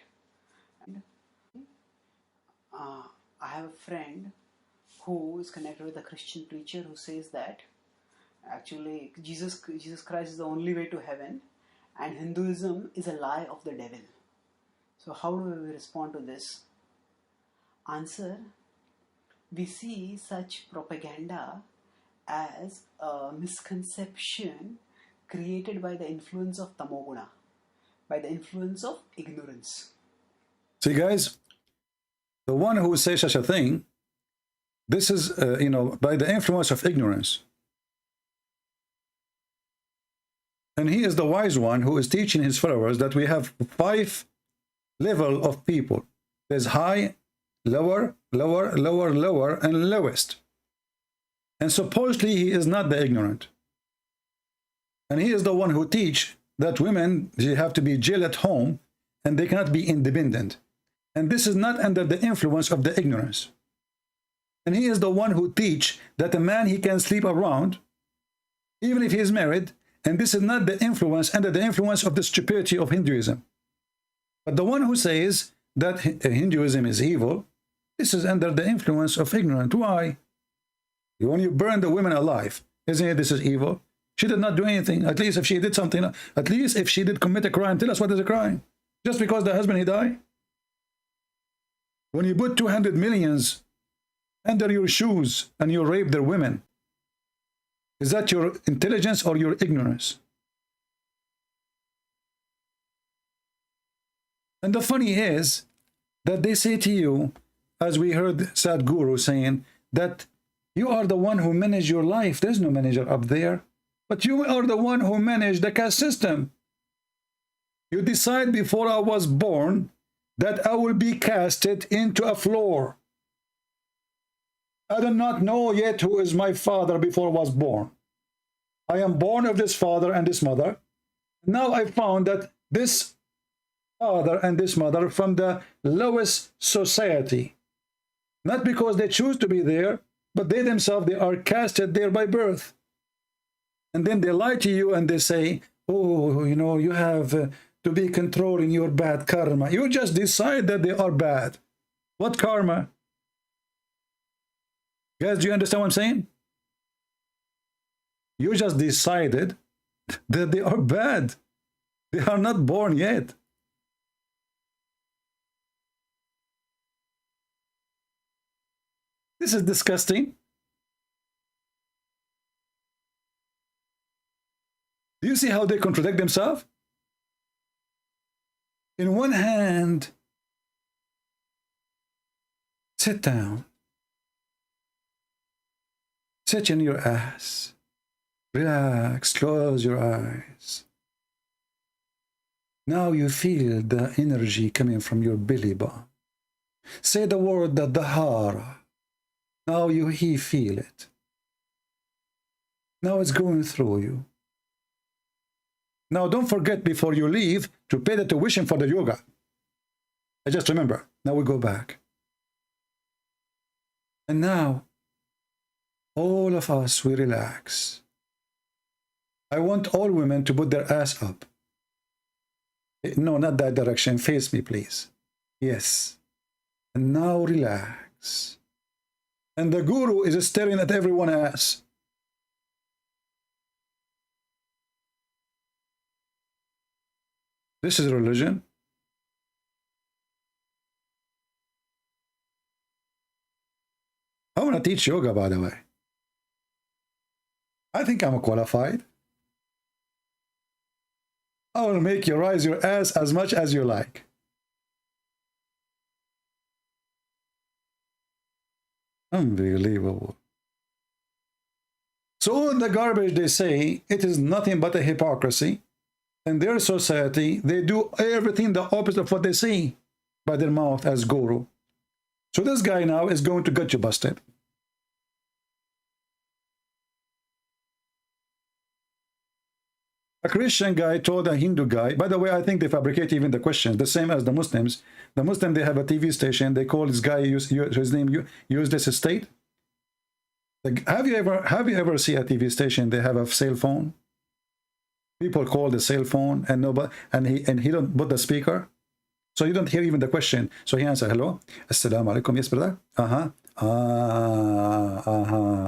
I have a friend who is connected with a Christian preacher who says that actually Jesus Christ is the only way to heaven and Hinduism is a lie of the devil. So how do we respond to this? Answer, we see such propaganda as a misconception created by the influence of tamoguna, by the influence of ignorance.
See, guys, the one who says such a thing, this is, you know, by the influence of ignorance. And he is the wise one who is teaching his followers that we have 5 levels of people. There's high, lower, lower, lower, lower, and lowest. And supposedly he is not the ignorant. And he is the one who teach that women, they have to be jailed at home and they cannot be independent. And this is not under the influence of the ignorance. And he is the one who teach that a man, he can sleep around, even if he is married. And this is not the influence, under the influence of the stupidity of Hinduism. But the one who says that Hinduism is evil, this is under the influence of ignorance. Why? When you burn the women alive, isn't it this is evil? She did not do anything. At least if she did something, at least if she did commit a crime, tell us what is a crime. Just because the husband, he died? When you put 200 millions under your shoes and you rape their women, is that your intelligence or your ignorance? And the funny is that they say to you, as we heard Sadhguru saying, that you are the one who manage your life. There's no manager up there. But you are the one who manage the caste system. You decide before I was born that I will be casted into a floor. I do not know yet who is my father before I was born. I am born of this father and this mother. Now I found that this father and this mother from the lowest society. Not because they choose to be there, but they themselves, they are casted there by birth. And then they lie to you and they say, oh, you know, you have to be controlling your bad karma. You just decide that they are bad. What karma? Guys, do you understand what I'm saying? You just decided that they are bad. They are not born yet. This is disgusting. Do you see how they contradict themselves? In one hand, sit down. Sit in your ass. Relax, close your eyes. Now you feel the energy coming from your belly button. Say the word the Dahara. Now he feel it. Now it's going through you. Now don't forget before you leave to pay the tuition for the yoga. I just remember. Now we go back. And now, all of us, we relax. I want all women to put their ass up. No, not that direction. Face me, please. Yes. And now relax. And the guru is staring at everyone's ass. This is religion. I want to teach yoga, by the way. I think I'm qualified. I will make you rise your ass as much as you like. Unbelievable. So all the garbage they say, it is nothing but a hypocrisy. In their society, they do everything the opposite of what they say by their mouth as guru. So this guy now is going to get you busted. A Christian guy told a Hindu guy, by the way, I think they fabricate even the questions, the same as the Muslims. The Muslim, they have a TV station, they call this guy, his name, Useless Estate. Have you ever seen a TV station, they have a cell phone? People call the cell phone and nobody, and he don't put the speaker. So you don't hear even the question. So he answered, hello, assalamu alaikum, yes brother?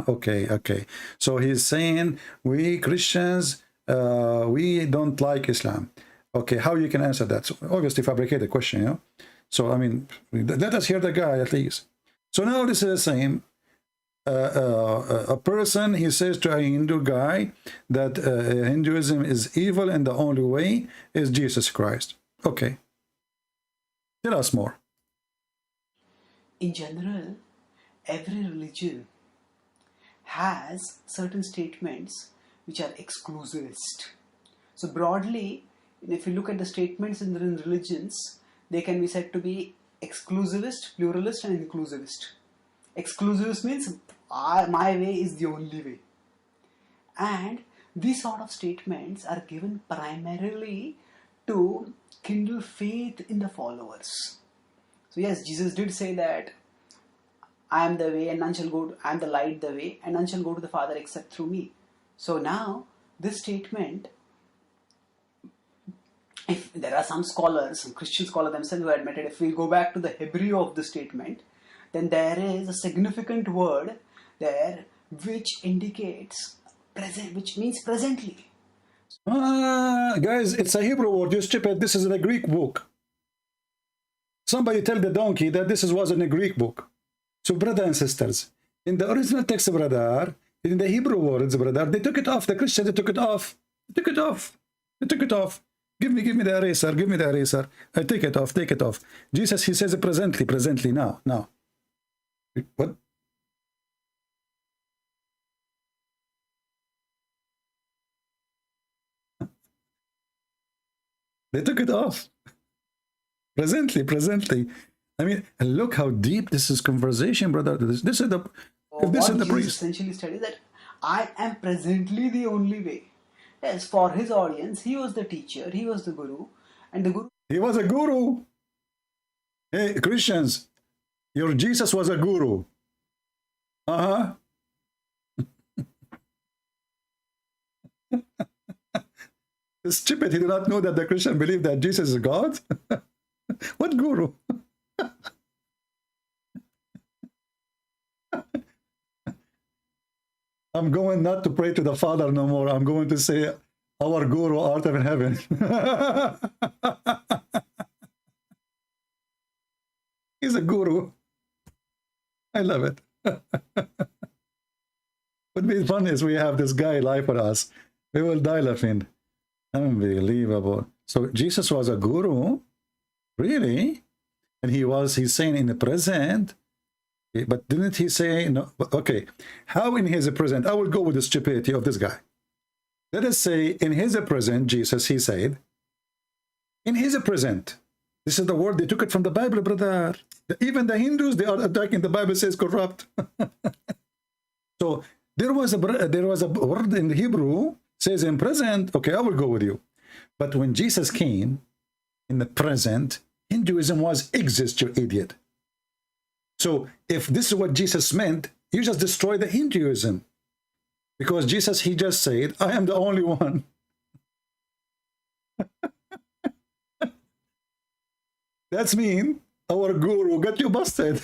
Okay. So he's saying, we Christians, we don't like Islam. Okay, how you can answer that? So obviously fabricate the question, you know. So I mean, let us hear the guy at least. So now this is the same. A person, he says to a Hindu guy that Hinduism is evil and the only way is Jesus Christ. Okay, tell us more.
In general, every religion has certain statements which are exclusivist. So broadly, if you look at the statements in religions, they can be said to be exclusivist, pluralist and inclusivist. Exclusivist means my way is the only way. And these sort of statements are given primarily to kindle faith in the followers. So yes, Jesus did say that I am the way and none shall go, I am the light, the way, and none shall go to the Father except through me. So now, this statement, if there are some scholars, some Christian scholars themselves who admitted, if we go back to the Hebrew of the statement, then there is a significant word there which indicates present, which means presently.
Guys, it's a Hebrew word, you stupid. This is in a Greek book. Somebody tell the donkey that this was in a Greek book. So brothers and sisters, in the original text, brother, in the Hebrew words, brother, they took it off. The Christians, they took it off. They took it off. They took it off. Give me the eraser. Give me the eraser. I take it off. Take it off. Jesus, he says presently, now. What? They took it off. Presently. I mean, look how deep this is conversation, brother. This is the. If this is the priest,
essentially studies that I am presently the only way. Yes, for his audience, he was the teacher, he was the guru, and the guru.
He was a guru. Hey, Christians, your Jesus was a guru. Stupid, he did not know that the Christian believe that Jesus is God. What guru? I'm going not to pray to the Father no more. I'm going to say, our guru art of in heaven. He's a guru. I love it. What be fun is we have this guy live for us. We will die laughing. Unbelievable. So Jesus was a guru? Really? And he's saying in the present. But didn't he say, no? Okay, how in his present? I will go with the stupidity of this guy. Let us say in his present, Jesus, he said, in his present. This is the word, they took it from the Bible, brother. Even the Hindus, they are attacking the Bible, says corrupt. So there was a word in Hebrew, says in present, okay, I will go with you. But when Jesus came, in the present, Hinduism was exist, you idiot. So if this is what Jesus meant, you just destroy the Hinduism. Because Jesus, he just said, I am the only one. That's mean our guru got you busted.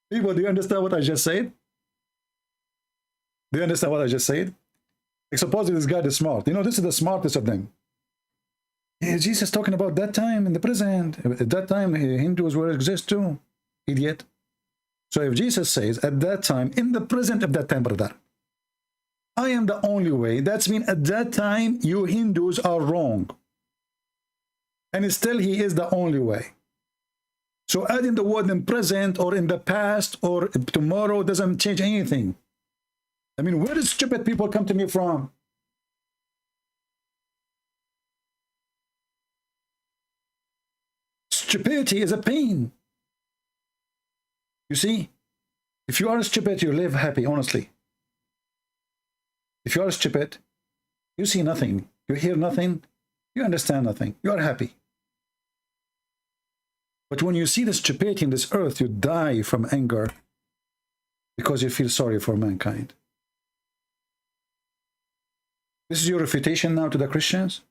People, do you understand what I just said? Do you understand what I just said? Like, supposedly this guy is smart. You know, this is the smartest of them. Yeah, Jesus talking about that time in the present. At that time, Hindus will exist too. Idiot. So if Jesus says, at that time, in the present of that time, brother, I am the only way, that's mean at that time, you Hindus are wrong. And still, he is the only way. So adding the word in present or in the past or tomorrow doesn't change anything. I mean, where do stupid people come to me from? Stupidity is a pain. You see, if you are stupid, you live happy, honestly. If you are stupid, you see nothing, you hear nothing, you understand nothing, you are happy. But when you see the stupidity in this earth, you die from anger because you feel sorry for mankind. This is your refutation now to the Christians?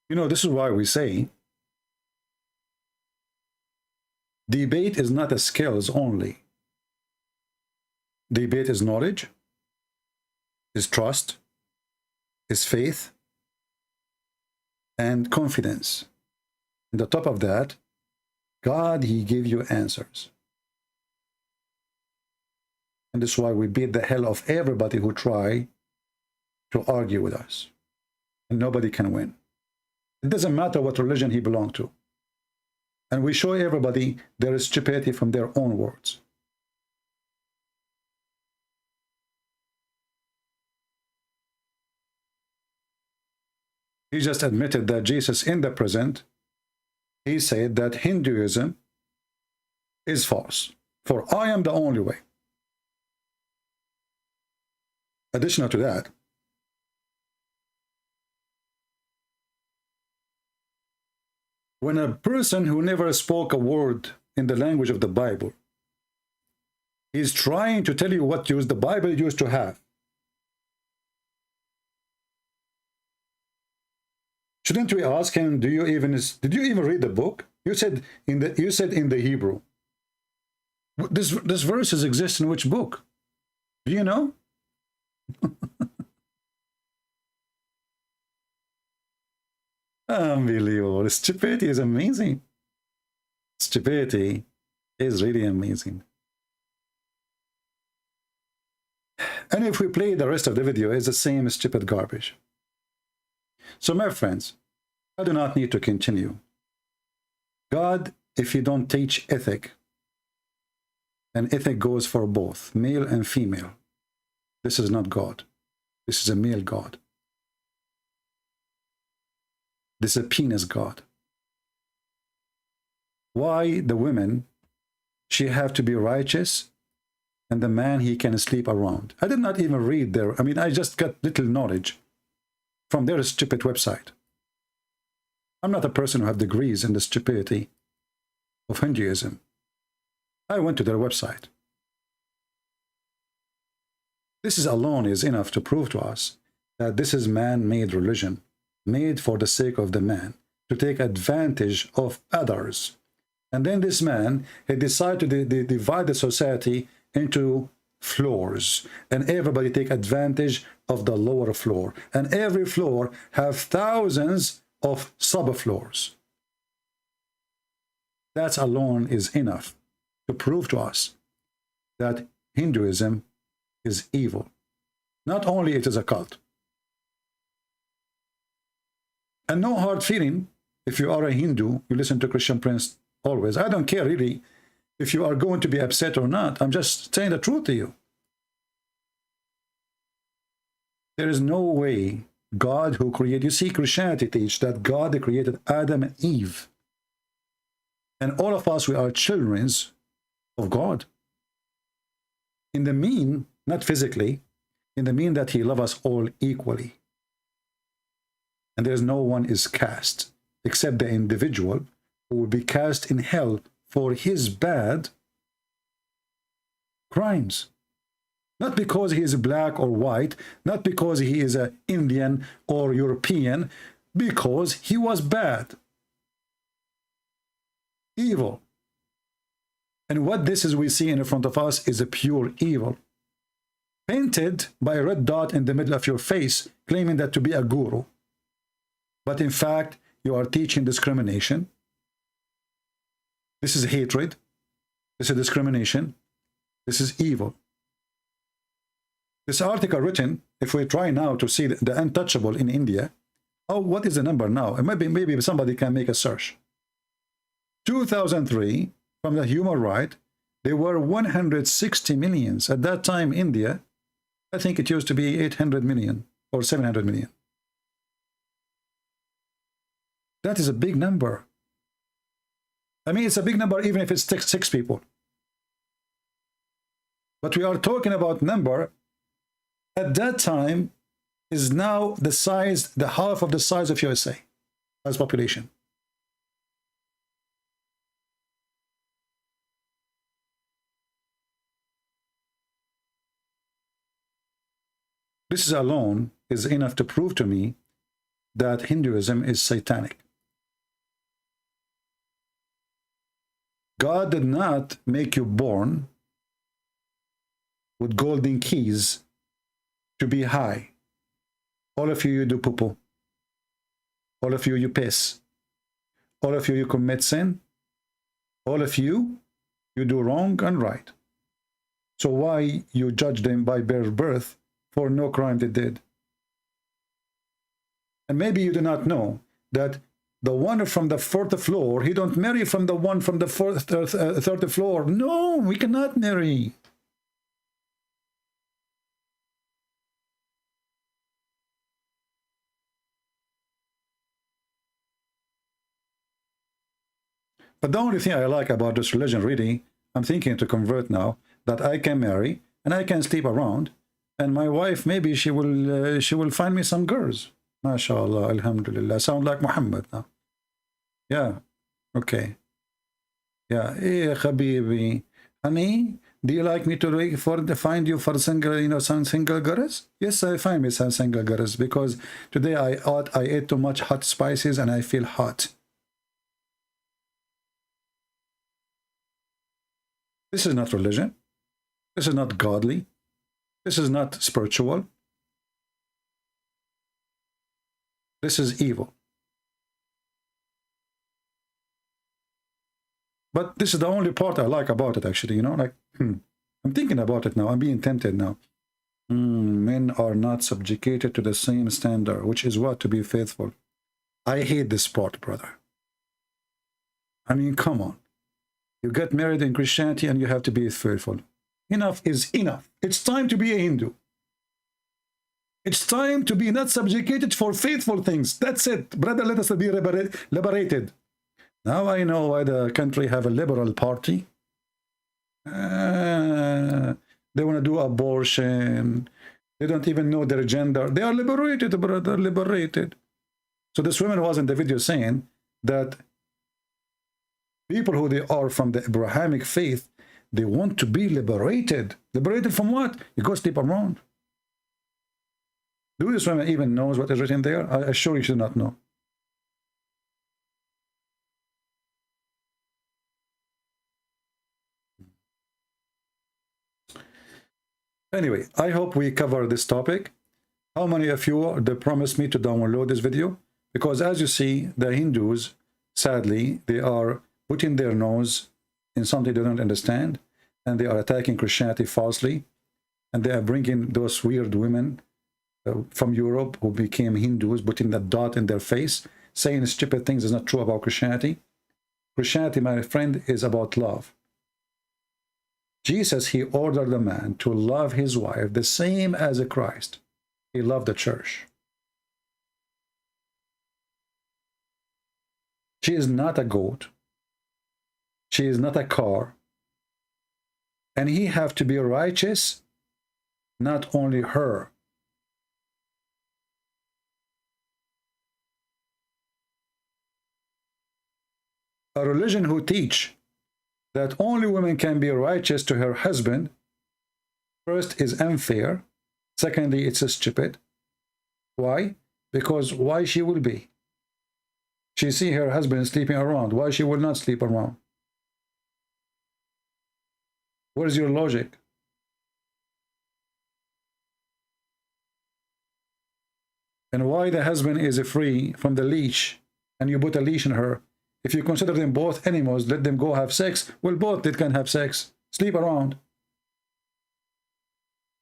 You know, this is why we say debate is not a skills only. Debate is knowledge, is trust, is faith, and confidence. And on top of that, God, he gave you answers. And this is why we beat the hell of everybody who try to argue with us. And nobody can win. It doesn't matter what religion he belonged to. And we show everybody there is stupidity from their own words. He just admitted that Jesus in the present, he said that Hinduism is false. For I am the only way. Additional to that, when a person who never spoke a word in the language of the Bible is trying to tell you what use the Bible used to have, shouldn't we ask him, did you even read the book? You said in the Hebrew. This verses exist in which book? Do you know? Unbelievable. Stupidity is amazing. Stupidity is really amazing. And if we play the rest of the video, it's the same stupid garbage. So my friends, I do not need to continue. God, if you don't teach ethic, and ethic goes for both, male and female, this is not God. This is a male God. This is a penis God. Why the women, she have to be righteous, and the man, he can sleep around? I did not even read their, I just got little knowledge from their stupid website. I'm not a person who have degrees in the stupidity of Hinduism. I went to their website. This is alone is enough to prove to us that this is man-made religion, made for the sake of the man, to take advantage of others. And then this man, he decided to divide the society into floors, and everybody take advantage of the lower floor. And every floor have thousands of subfloors. That alone is enough to prove to us that Hinduism is evil. Not only it is a cult. And no hard feeling if you are a Hindu, you listen to Christian Prince always. I don't care really if you are going to be upset or not. I'm just saying the truth to you. There is no way God who created, you see, Christianity teach that God created Adam and Eve. And all of us, we are children of God. In the mean, not physically, in the mean that he loves us all equally. And there's no one is cast except the individual who will be cast in hell for his bad crimes. Not because he is black or white, not because he is an Indian or European, because he was bad, evil. And what this is we see in front of us is a pure evil, painted by a red dot in the middle of your face, claiming that to be a guru. But in fact, you are teaching discrimination. This is hatred. This is discrimination. This is evil. This article written, if we try now to see the untouchable in India, oh, what is the number now? And maybe somebody can make a search. 2003, from the human right, there were 160 millions. At that time, India, I think it used to be 800 million or 700 million. That is a big number. I mean, it's a big number even if it's six people. But we are talking about number at that time is now the size, the half of the size of USA as population. This is alone is enough to prove to me that Hinduism is satanic. God did not make you born with golden keys to be high. All of you do poo-poo. All of you piss. All of you commit sin. All of you do wrong and right. So why you judge them by their birth for no crime they did? And maybe you do not know that the one from the fourth floor, he don't marry from the one from the third floor. No, we cannot marry. But the only thing I like about this religion, really, I'm thinking to convert now, that I can marry and I can sleep around, and my wife, maybe she will find me some girls. MashaAllah, Alhamdulillah. Sound like Muhammad now. Yeah, okay. Yeah, Habibi. Honey, do you like me to find you for single, some single girls? Yes, I find me some single girls because today I ate too much hot spices and I feel hot. This is not religion. This is not godly. This is not spiritual. This is evil. But this is the only part I like about it, actually. You know, like, I'm thinking about it now. I'm being tempted now. Men are not subjugated to the same standard, which is what? To be faithful. I hate this part, brother. I mean, come on. You get married in Christianity and you have to be faithful. Enough is enough. It's time to be a Hindu. It's time to be not subjugated for faithful things. That's it. Brother, let us be liberated. Now I know why the country have a liberal party. They want to do abortion. They don't even know their gender. They are liberated, brother, liberated. So this woman was in the video saying that people who they are from the Abrahamic faith, they want to be liberated. Liberated from what? You go sleep around. Do this woman even knows what is written there? I assure you she does not know. Anyway, I hope we cover this topic. How many of you they promised me to download this video? Because as you see, the Hindus, sadly, they are putting their nose in something they don't understand, and they are attacking Christianity falsely, and they are bringing those weird women from Europe who became Hindus, putting that dot in their face, saying stupid things is not true about Christianity. Christianity, my friend, is about love. Jesus, he ordered a man to love his wife the same as a Christ. He loved the church. She is not a goat. She is not a car. And he have to be righteous not only her. A religion who teach that only women can be righteous to her husband, first, is unfair. Secondly, it's stupid. Why? Because why she will be? She see her husband sleeping around. Why she will not sleep around? What is your logic? And why the husband is free from the leash and you put a leash on her? If you consider them both animals, let them go have sex. Well, both they can have sex, sleep around.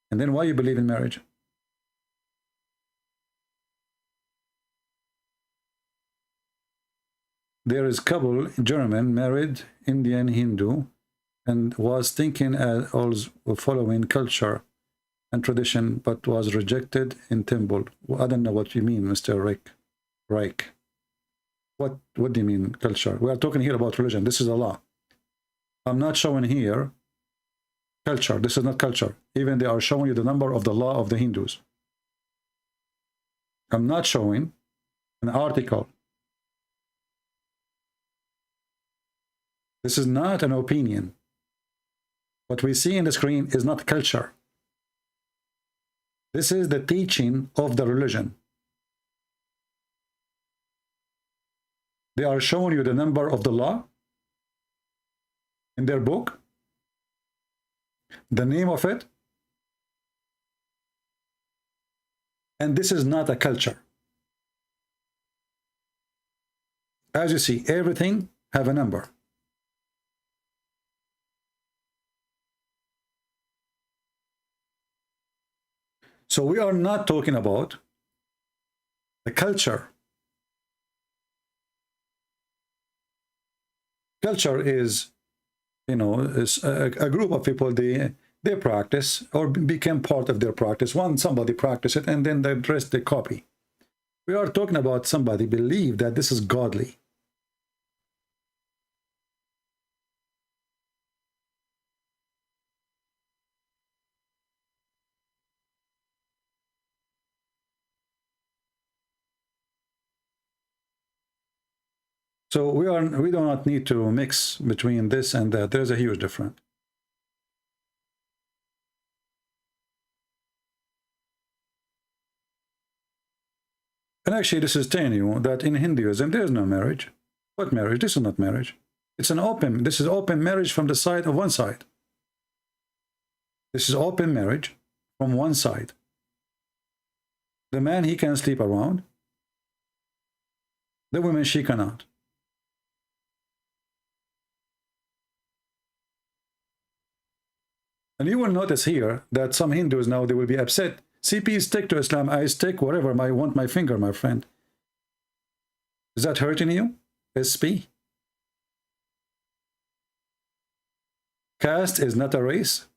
And then why you believe in marriage? There is couple, German, married Indian Hindu, and was thinking also following culture and tradition, but was rejected in temple. I don't know what you mean, Mr. Reich. What do you mean, culture? We are talking here about religion. This is Allah. I'm not showing here culture. This is not culture. Even they are showing you the number of the law of the Hindus. I'm not showing an article. This is not an opinion. What we see in the screen is not culture. This is the teaching of the religion. They are showing you the number of the law in their book, the name of it, and this is not a culture. As you see, everything have a number. So we are not talking about the culture. Culture is, is a group of people, they practice or become part of their practice. Somebody practice it and then the rest they copy. We are talking about somebody believe that this is godly. So we do not need to mix between this and that. There's a huge difference. And actually, this is telling you that in Hinduism there is no marriage. What marriage? This is not marriage. It's an open. This is open marriage from the side of one side. This is open marriage from one side. The man, he can sleep around. The woman, she cannot. And you will notice here that some Hindus now, they will be upset. CP stick to Islam, I stick whatever I want my finger, my friend. Is that hurting you? SP? Caste is not a race.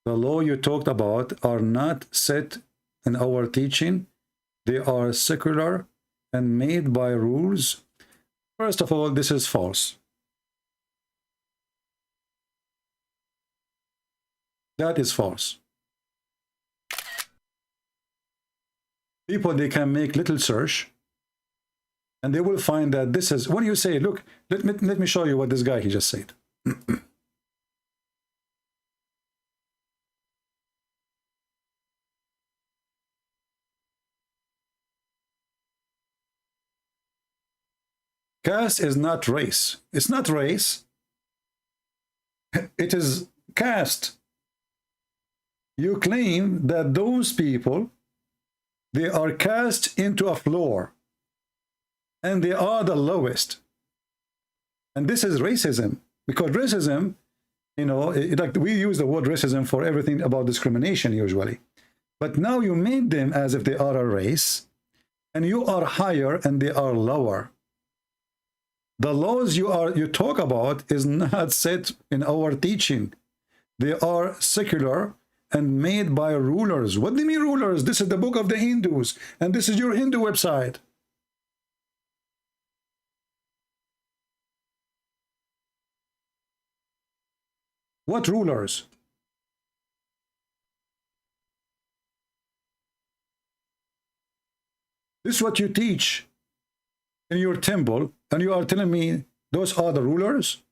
The law you talked about are not set in our teaching. They are secular and made by rules. First of all, this is false. That is false. People, they can make little search and they will find that this is, when you say, look, let me show you what this guy, he just said. Caste is not race. It's not race. It is caste. You claim that those people, they are cast into a floor and they are the lowest. And this is racism, because racism, like we use the word racism for everything about discrimination usually. But now you made them as if they are a race and you are higher and they are lower. The laws you talk about is not set in our teaching. They are secular and made by rulers. What do you mean rulers? This is the book of the Hindus, and this is your Hindu website. What rulers? This is what you teach in your temple, and you are telling me those are the rulers?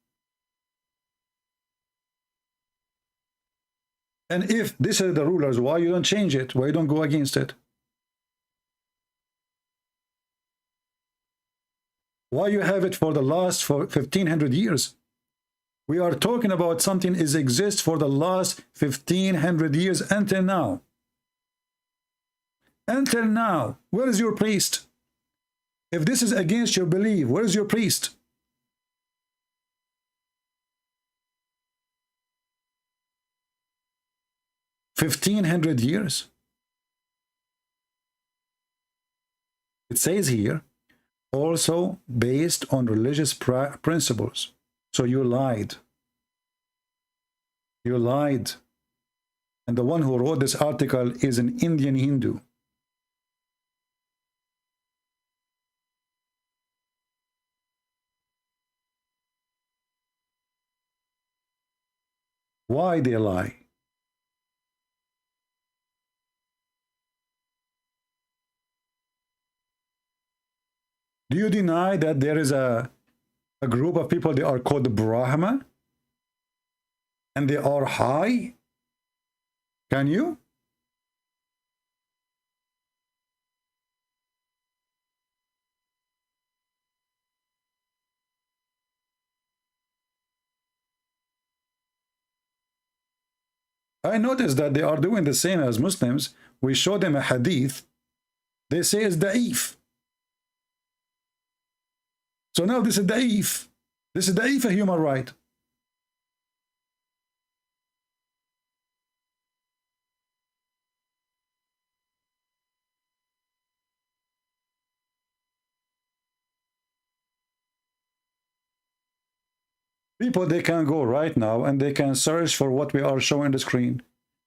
And if this is the rulers, why you don't change it? Why you don't go against it? Why you have it for the last 1500 years? We are talking about something is exists for the last 1500 years until now. Until now, where is your priest? If this is against your belief, where is your priest? $1,500 years. It says here, also based on religious principles. So you lied. You lied. And the one who wrote this article is an Indian Hindu. Why they lie? Do you deny that there is a group of people, they are called Brahma, and they are high? Can you? I noticed that they are doing the same as Muslims. We show them a hadith. They say it's da'if. So now this is da'if. This is da'if, a human right. People, they can go right now and they can search for what we are showing on the screen.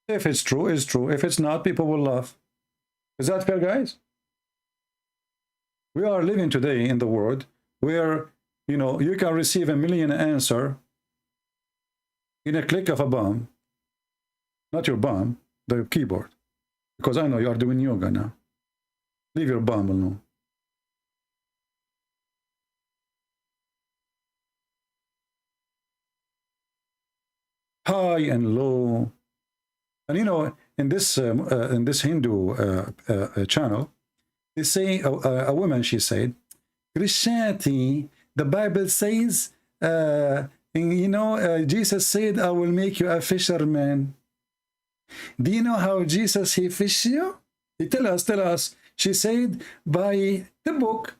If it's true, it's true. If it's not, people will laugh. Is that fair, guys? We are living today in the world where, you know, you can receive 1 million answer in a click of a button. Not your bum, the keyboard. Because I know you are doing yoga now. Leave your bum alone. High and low. And you know, in this Hindu channel, they say a woman, she said, Christianity, the Bible says, you know, Jesus said, I will make you a fisherman. Do you know how Jesus, he fished you? He tell us. She said, by the book.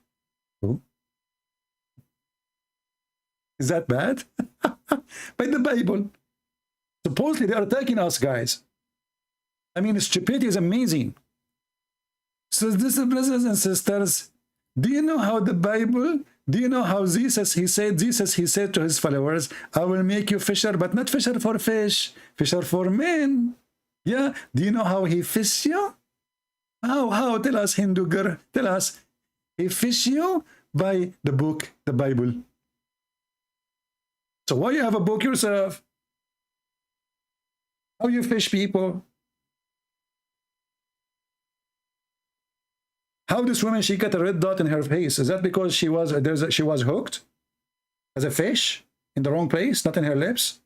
Oh. Is that bad? By the Bible. Supposedly they are attacking us, guys. I mean, stupidity is amazing. So this, brothers and sisters, do you know how the Bible, do you know how Jesus, he said to his followers, I will make you fisher, but not fisher for fish, fisher for men. Yeah, do you know how he fished you? How? Tell us, Hindu girl, tell us. He fished you by the book, the Bible. So why you have a book yourself? How you fish people? How this woman, she got a red dot in her face? Is that because she was hooked as a fish in the wrong place, not in her lips?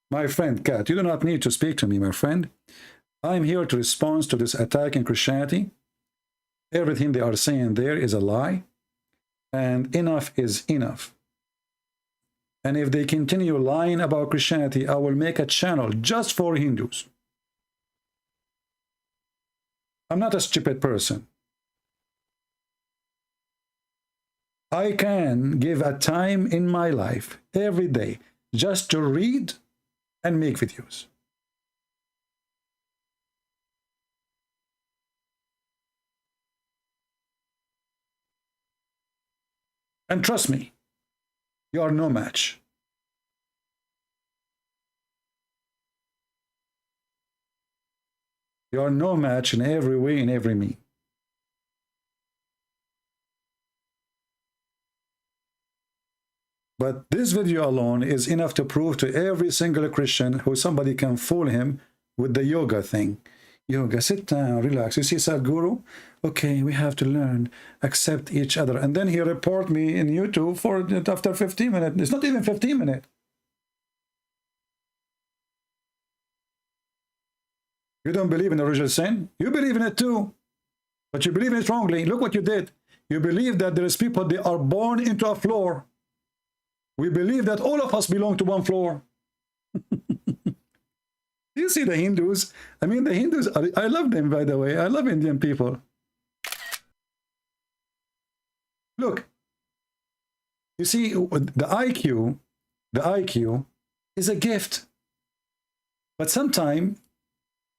My friend Kat, you do not need to speak to me, my friend. I'm here to respond to this attack in Christianity. Everything they are saying there is a lie, and enough is enough. And if they continue lying about Christianity, I will make a channel just for Hindus. I'm not a stupid person. I can give a time in my life every day just to read and make videos. And trust me, you are no match. You are no match in every way, in every mean. But this video alone is enough to prove to every single Christian who somebody can fool him with the yoga thing. Yoga, sit down, relax. You see Sadhguru? Okay, we have to learn, accept each other. And then he report me in YouTube for after 15 minutes. It's not even 15 minutes. You don't believe in original sin? You believe in it too. But you believe in it wrongly. Look what you did. You believe that there is people, they are born into a floor. We believe that all of us belong to one floor. You see the Hindus? I mean, the Hindus, I love them, by the way. I love Indian people. Look, you see, the IQ is a gift. But sometimes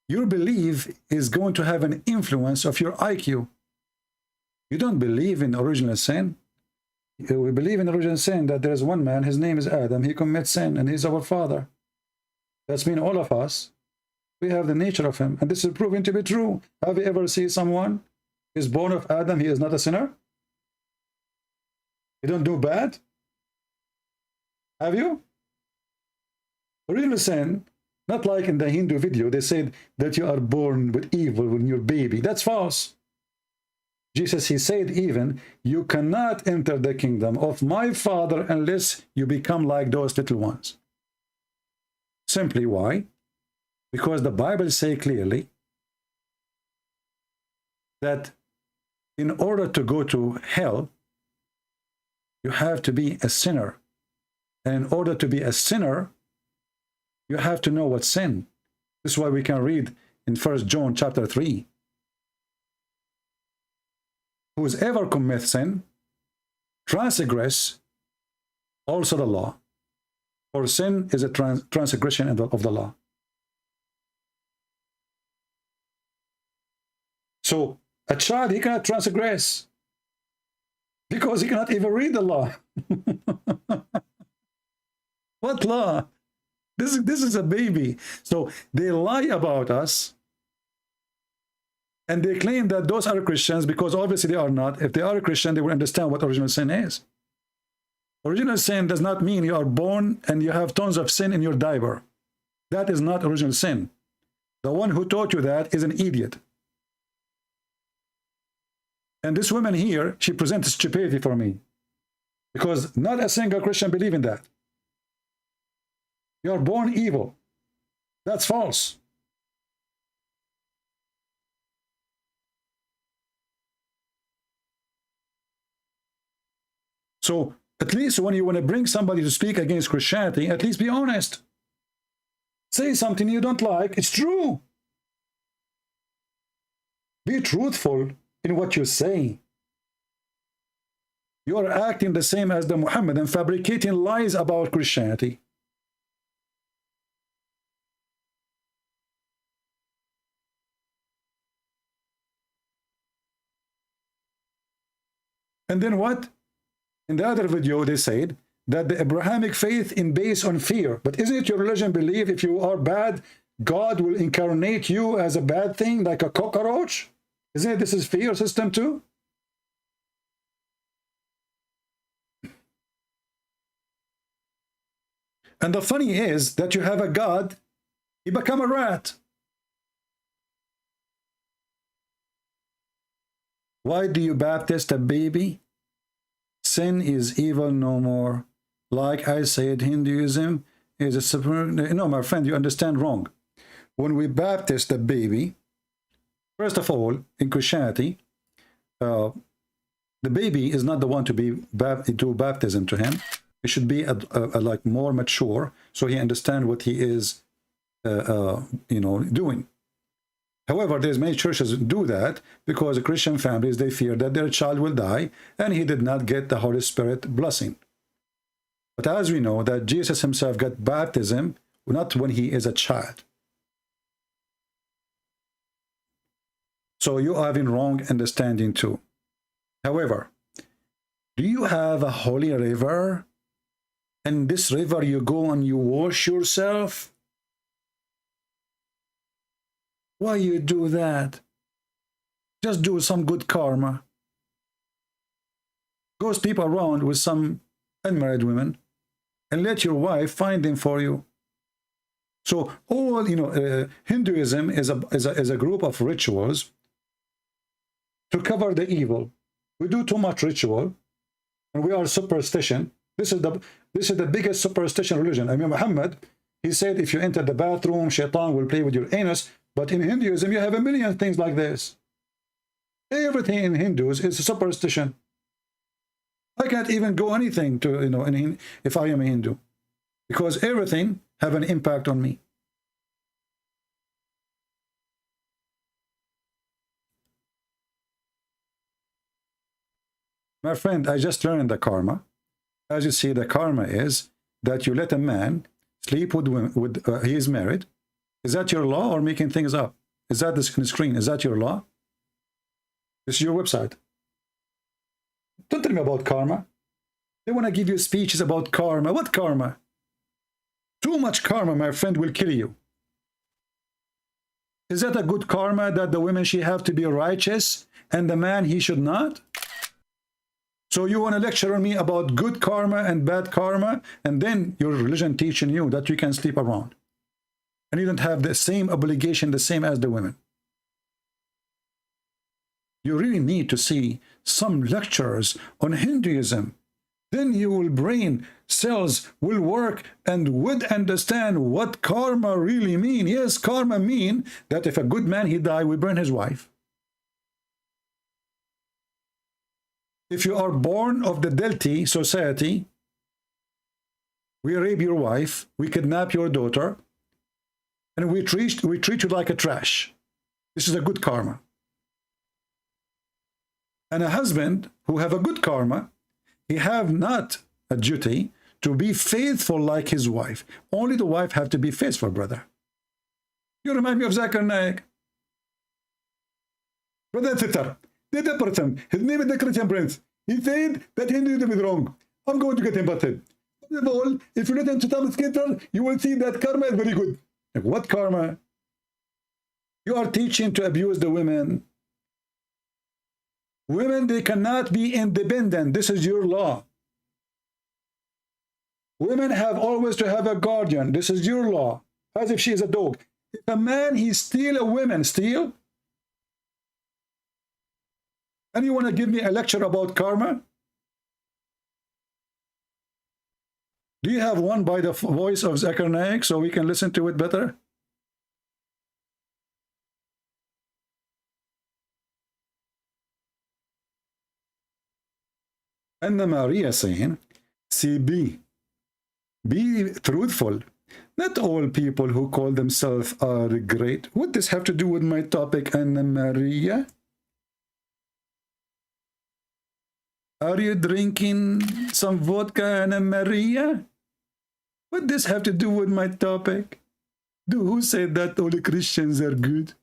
your belief is going to have an influence of your IQ. You don't believe in original sin. We believe in original sin, that there is one man, his name is Adam, he commits sin, and he's our father. That's mean all of us, we have the nature of him, and this is proven to be true. Have you ever seen someone is born of Adam, he is not a sinner? He don't do bad? Have you? Original sin, not like in the Hindu video, they said that you are born with evil when you're baby. That's false. Jesus, he said even, you cannot enter the kingdom of my Father unless you become like those little ones. Simply why? Because the Bible says clearly that in order to go to hell, you have to be a sinner. And in order to be a sinner, you have to know what's sin. This is why we can read in 1 John chapter 3. Whosoever commits sin, transgress also the law. For sin is a transgression of the law. So a child, he cannot transgress because he cannot even read the law. What law? This is a baby. So they lie about us. And they claim that those are Christians because obviously they are not. If they are a Christian, they will understand what original sin is. Original sin does not mean you are born and you have tons of sin in your diaper. That is not original sin. The one who taught you that is an idiot. And this woman here, she presents stupidity for me. Because not a single Christian believes in that. You are born evil. That's false. So at least when you want to bring somebody to speak against Christianity, at least be honest. Say something you don't like. It's true. Be truthful in what you say. You are acting the same as the Muhammad and fabricating lies about Christianity. And then what? In the other video, they said that the Abrahamic faith is based on fear. But isn't it your religion believe if you are bad, God will incarnate you as a bad thing, like a cockroach? Isn't it this is fear system too? And the funny is that you have a God, he become a rat. Why do you baptize a baby? Sin is evil no more. Like I said, Hinduism is a supreme... No, my friend, you understand wrong. When we baptize the baby, first of all, in Christianity, the baby is not the one to do baptism to him. He should be like more mature, so he understands what he is, doing. However, there's many churches that do that because the Christian families, they fear that their child will die and he did not get the Holy Spirit blessing. But as we know that Jesus himself got baptism not when he is a child. So you are having wrong understanding too. However, do you have a holy river? And this river you go and you wash yourself? Why you do that? Just do some good karma. Go sleep around with some unmarried women and let your wife find them for you. So all, Hinduism is a group of rituals to cover the evil. We do too much ritual, and we are superstition. This is the biggest superstition religion. I mean, Muhammad, he said, if you enter the bathroom, shaitan will play with your anus. But in Hinduism, you have a million things like this. Everything in Hindus is a superstition. I can't even go anything to, if I am a Hindu, because everything have an impact on me. My friend, I just learned the karma. As you see, the karma is that you let a man sleep with women, he is married. Is that your law or making things up? Is that the screen? Is that your law? This is your website. Don't tell me about karma. They want to give you speeches about karma. What karma? Too much karma, my friend, will kill you. Is that a good karma that the women, she have to be righteous and the man, he should not? So you want to lecture on me about good karma and bad karma, and then your religion teaching you that you can sleep around. And you don't have the same obligation, the same as the women. You really need to see some lectures on Hinduism. Then your brain cells will work and would understand what karma really mean. Yes, karma mean that if a good man, he die, we burn his wife. If you are born of the Delti society, we rape your wife, we kidnap your daughter, and we treat you like a trash. This is a good karma. And a husband who have a good karma, he have not a duty to be faithful like his wife. Only the wife have to be faithful, brother. You remind me of Zakir Naik. Brother and sister, they deported him. His name is the Christian Prince. He said that Hinduism is wrong. I'm going to get him busted. First of all, if you listen to Thomas Skinner, you will see that karma is very good. Like, what karma? You are teaching to abuse the women. Women, they cannot be independent. This is your law. Women have always to have a guardian. This is your law. As if she is a dog. If a man, he steal a woman, steal? And you want to give me a lecture about karma? Do you have one by the voice of Zakir Naik so we can listen to it better? Anna Maria saying, see, be truthful. Not all people who call themselves are great. What does have to do with my topic, Anna Maria? Are you drinking some vodka, Anna Maria? What does have to do with my topic? Who said that all the Christians are good?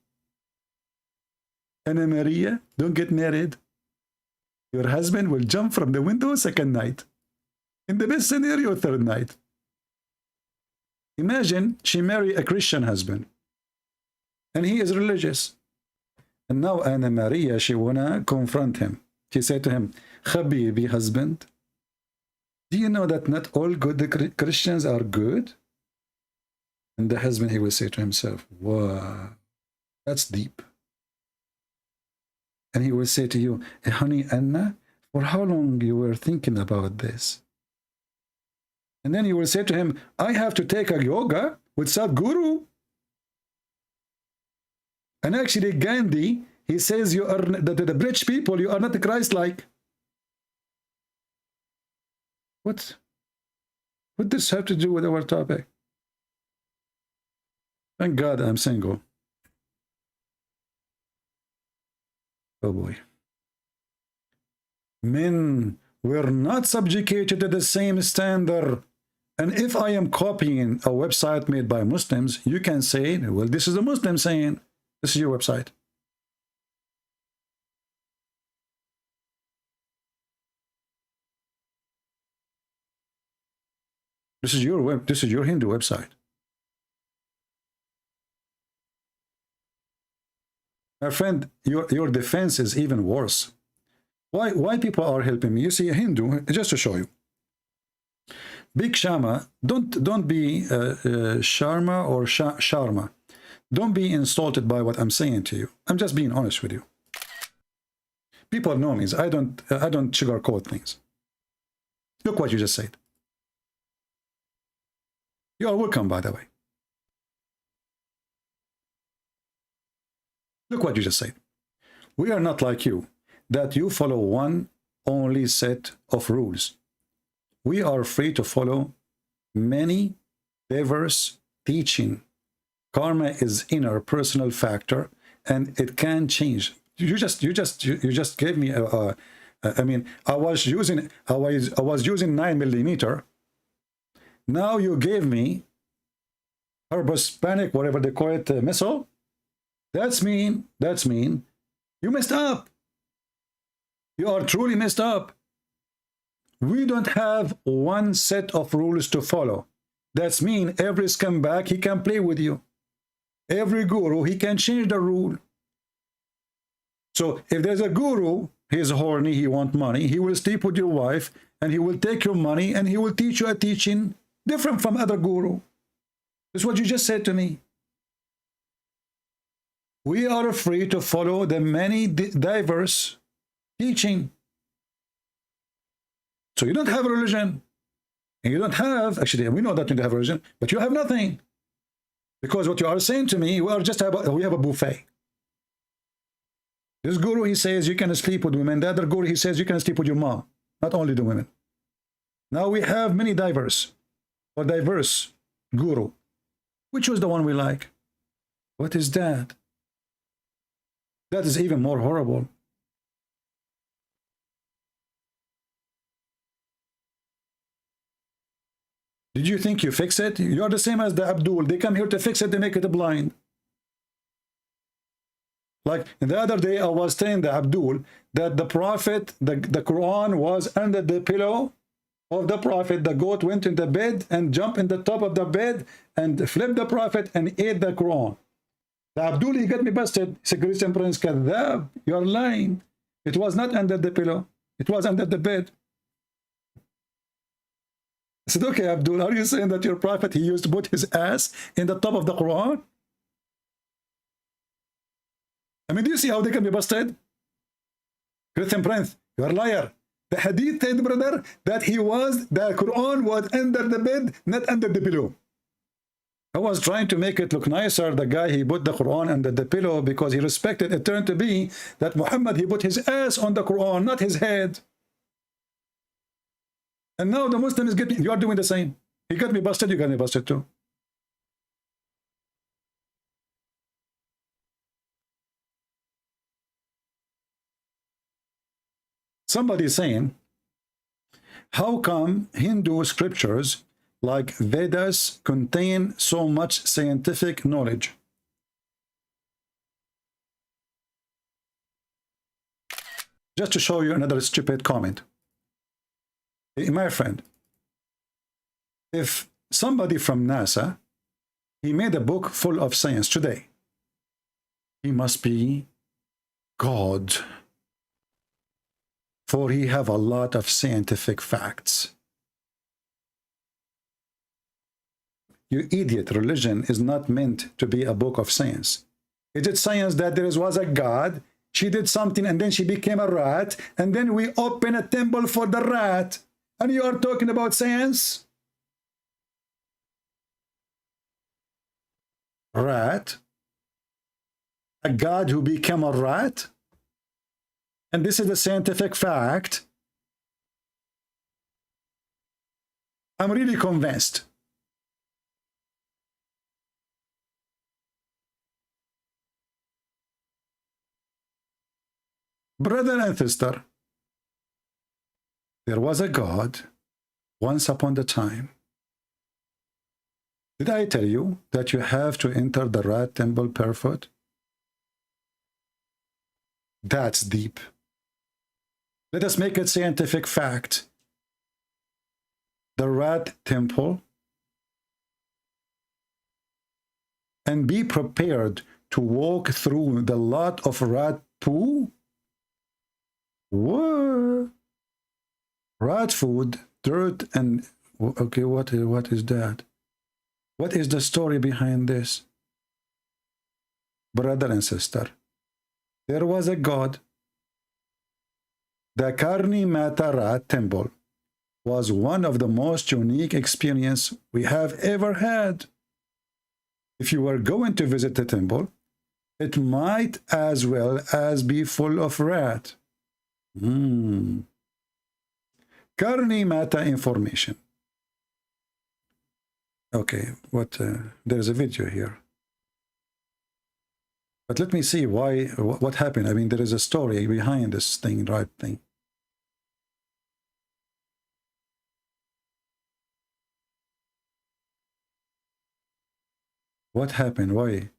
Anna Maria, don't get married. Your husband will jump from the window second night. In the best scenario, third night. Imagine she married a Christian husband. And he is religious. And now Anna Maria, she wanna confront him. She said to him, Habibi, husband, do you know that not all good Christians are good? And the husband, he will say to himself, wow, that's deep. And he will say to you, honey, Anna, for how long you were thinking about this? And then you will say to him, I have to take a yoga with Sadhguru. And actually, Gandhi, he says you are the rich people, you are not Christ-like. What does this have to do with our topic? Thank God I'm single. Oh boy. Men were not subjugated to the same standard. And if I am copying a website made by Muslims, you can say, well, this is a Muslim saying, this is your website. This is your Hindu website. My friend, your defense is even worse. Why people are helping me? You see, a Hindu, just to show you. Big Shama, don't be Sharma or Sharma. Don't be insulted by what I'm saying to you. I'm just being honest with you. People know me. I don't sugarcoat things. Look what you just said. You are welcome, by the way. Look what you just said. We are not like you, that you follow one only set of rules. We are free to follow many diverse teaching. Karma is inner personal factor, and it can change. You just gave me I mean, I was using 9mm. Now you gave me Panic, whatever they call it, missile. That's mean you messed up. You are truly messed up. We don't have one set of rules to follow. That's mean every scumbag, he can play with you. Every guru, he can change the rule. So if there's a guru, he's horny, he wants money, he will sleep with your wife, and he will take your money, and he will teach you a teaching different from other guru. That's what you just said to me. We are free to follow the many diverse teaching. So you don't have a religion. And you don't have, actually, we know that you don't have a religion, but you have nothing. Because what you are saying to me, we have a buffet. This guru, he says you can sleep with women. The other guru, he says you can sleep with your mom, not only the women. Now we have many diverse guru. Which was the one we like? What is that? That is even more horrible. Did you think you fix it? You are the same as the Abdul. They come here to fix it, they make it blind. Like the other day, I was telling the Abdul that the Prophet, the Quran was under the pillow of the Prophet. The goat went in the bed and jumped in the top of the bed and flipped the Prophet and ate the Quran. The Abdul, he got me busted. He said, Christian Prince, Kadhab, you are lying. It was not under the pillow. It was under the bed. I said, okay, Abdul, are you saying that your Prophet, he used to put his ass in the top of the Quran? I mean, do you see how they can be busted? Christian Prince, you are a liar. The hadith said, brother, that the Quran was under the bed, not under the pillow. I was trying to make it look nicer. The guy, he put the Quran under the pillow because he respected. It turned to be that Muhammad, he put his ass on the Quran, not his head. And now the Muslim is getting, you are doing the same. He got me busted, you got me busted too. Somebody is saying, how come Hindu scriptures like Vedas contain so much scientific knowledge? Just to show you another stupid comment. My friend, if somebody from NASA, he made a book full of science today, he must be God. For he have a lot of scientific facts. You idiot, religion is not meant to be a book of science. Is it science that there was a God, she did something and then she became a rat, and then we open a temple for the rat, and you are talking about science? Rat? A God who became a rat? And this is a scientific fact. I'm really convinced. Brother and sister, there was a God once upon a time. Did I tell you that you have to enter the rat temple barefoot? That's deep. Let us make it scientific fact. The rat temple, and be prepared to walk through the lot of rat poo. What? Rat food, dirt, and Okay, what is that? What is the story behind this? Brother and sister, there was a god. The Karni Mata Rat temple was one of the most unique experience we have ever had. If you were going to visit the temple, it might as well as be full of rat. Karni Mata information. Okay, there's a video here. But let me see what happened. I mean, there is a story behind this thing, right thing. What happened? Why?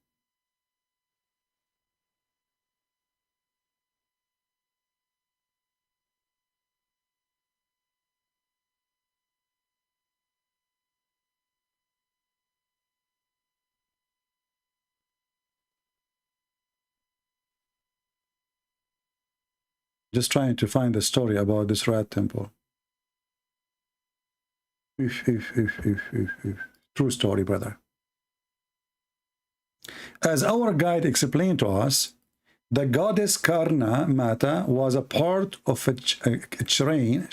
Just trying to find a story about this rat temple. True story, brother. As our guide explained to us, the goddess Karna Mata was a part of a shrine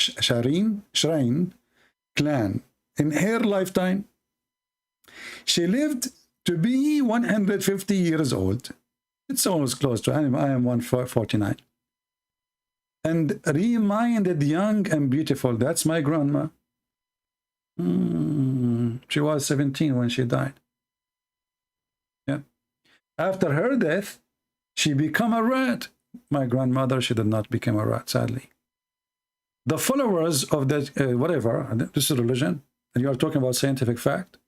clan. In her lifetime, she lived to be 150 years old. It's almost close to, I am 149. And reminded young and beautiful. That's my grandma. She was 17 when she died. Yeah. After her death, she became a rat. My grandmother, she did not become a rat, sadly. The followers of that, this is religion, and you are talking about scientific fact.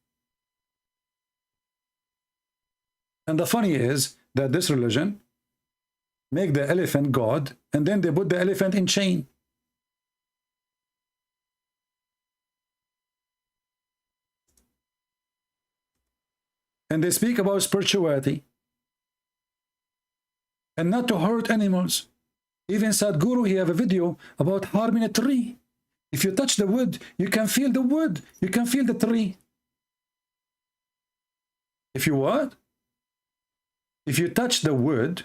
And the funny is that this religion make the elephant god, and then they put the elephant in chain. And they speak about spirituality and not to hurt animals. Even Sadhguru, he have a video about harming a tree. If you touch the wood, you can feel the wood. You can feel the tree. If you what? If you touch the wood,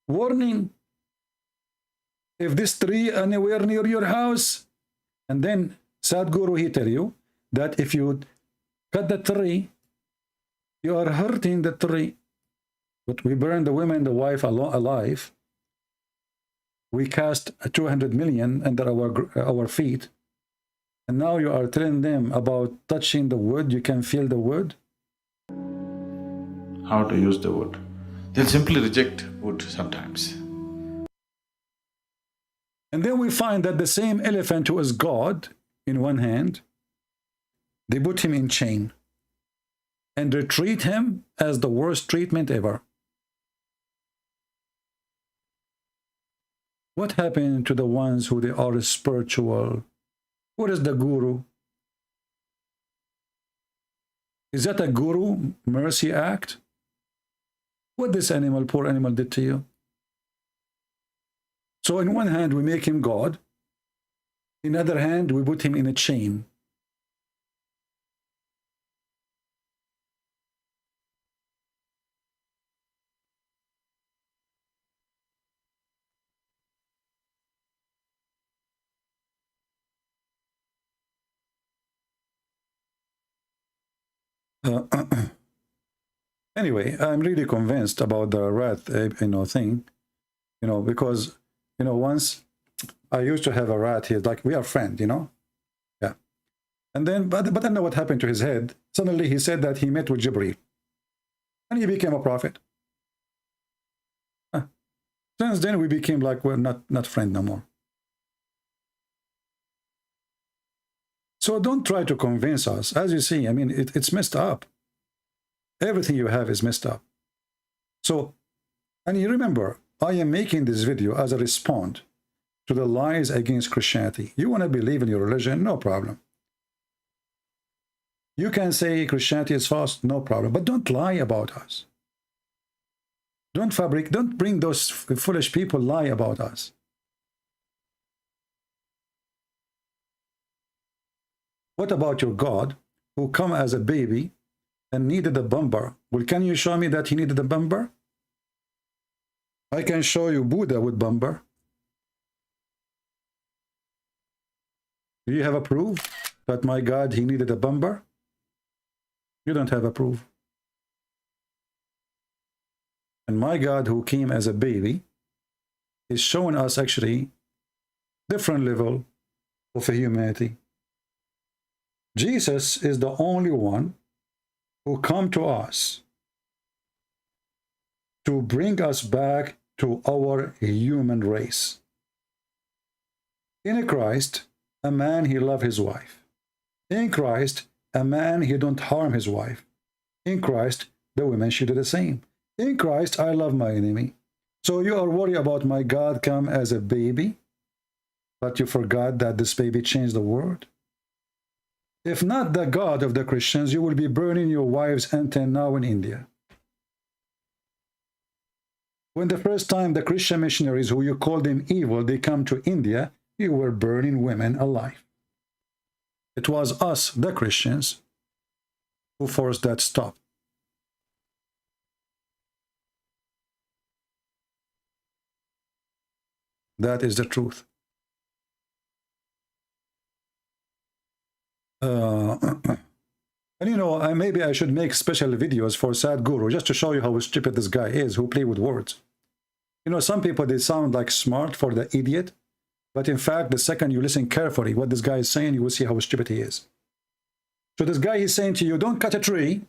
warning, if this tree anywhere near your house, and then Sadhguru, he tell you that if you cut the tree, you are hurting the tree. But we burn the women, the wife alive. We cast 200 million under our feet. And now you are telling them about touching the wood, you can feel the wood.
How to use the wood. They'll simply reject wood sometimes.
And then we find that the same elephant who is God in one hand, they put him in chain and they treat him as the worst treatment ever. What happened to the ones who they are spiritual? What is the guru? Is that a guru mercy act? What this animal, poor animal, did to you? So in one hand we make him God, in the other hand we put him in a chain. Anyway, I'm really convinced about the rat, thing, because, once I used to have a rat here, like we are friends, yeah. And then, but I know what happened to his head. Suddenly he said that he met with Jibreel and he became a prophet. Since then we became like, we're not friends no more. So don't try to convince us. As you see, I mean, it's messed up. Everything you have is messed up. So, and you remember, I am making this video as a response to the lies against Christianity. You want to believe in your religion? No problem. You can say Christianity is false? No problem. But don't lie about us. Don't bring those foolish people lie about us. What about your God who come as a baby and needed a bumper? Well, can you show me that he needed a bumper? I can show you Buddha with bumper. Do you have a proof that my God, he needed a bumper? You don't have a proof. And my God who came as a baby is showing us actually different level of humanity. Jesus is the only one who come to us to bring us back to our human race. In Christ, a man, he love his wife. In Christ, a man, he don't harm his wife. In Christ, the women should do the same. In Christ, I love my enemy. So you are worried about my God come as a baby, but you forgot that this baby changed the world? If not the God of the Christians, you will be burning your wives until now in India. When the first time the Christian missionaries, who you call them evil, they come to India, you were burning women alive. It was us, the Christians, who forced that stop. That is the truth. And you know, maybe I should make special videos for Sadhguru just to show you how stupid this guy is who play with words. You know, some people, they sound like smart for the idiot, but in fact, the second you listen carefully what this guy is saying, you will see how stupid he is. So this guy is saying to you, don't cut a tree,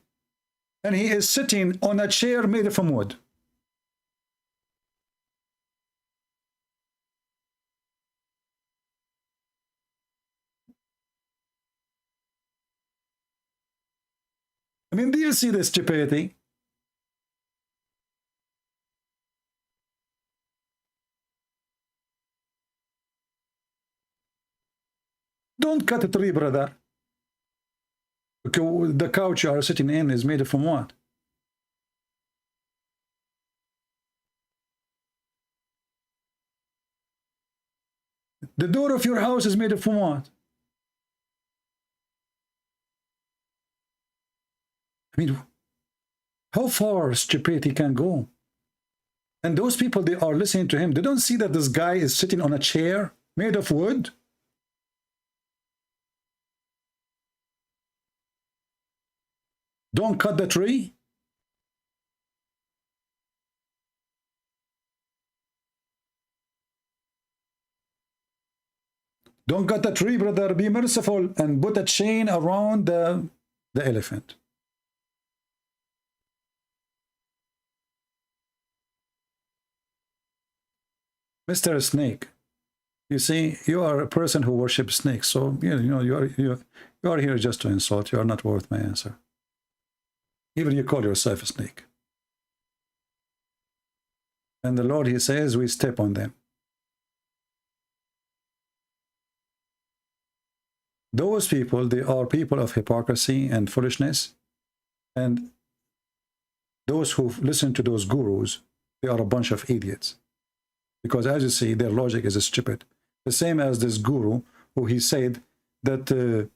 and he is sitting on a chair made from wood. I mean, do you see the stupidity? Don't cut a tree, brother. Okay, the couch you are sitting in is made from what? The door of your house is made from what? I mean, how far stupidity can go? And those people, they are listening to him. They don't see that this guy is sitting on a chair made of wood. Don't cut the tree. Don't cut the tree, brother. Be merciful and put a chain around the elephant. Mr. Snake, you see, you are a person who worships snakes, so you know you are here just to insult. You are not worth my answer. Even you call yourself a snake. And the Lord, he says, we step on them. Those people, they are people of hypocrisy and foolishness. And those who listen to those gurus, they are a bunch of idiots. Because as you see, their logic is stupid. The same as this guru, who he said that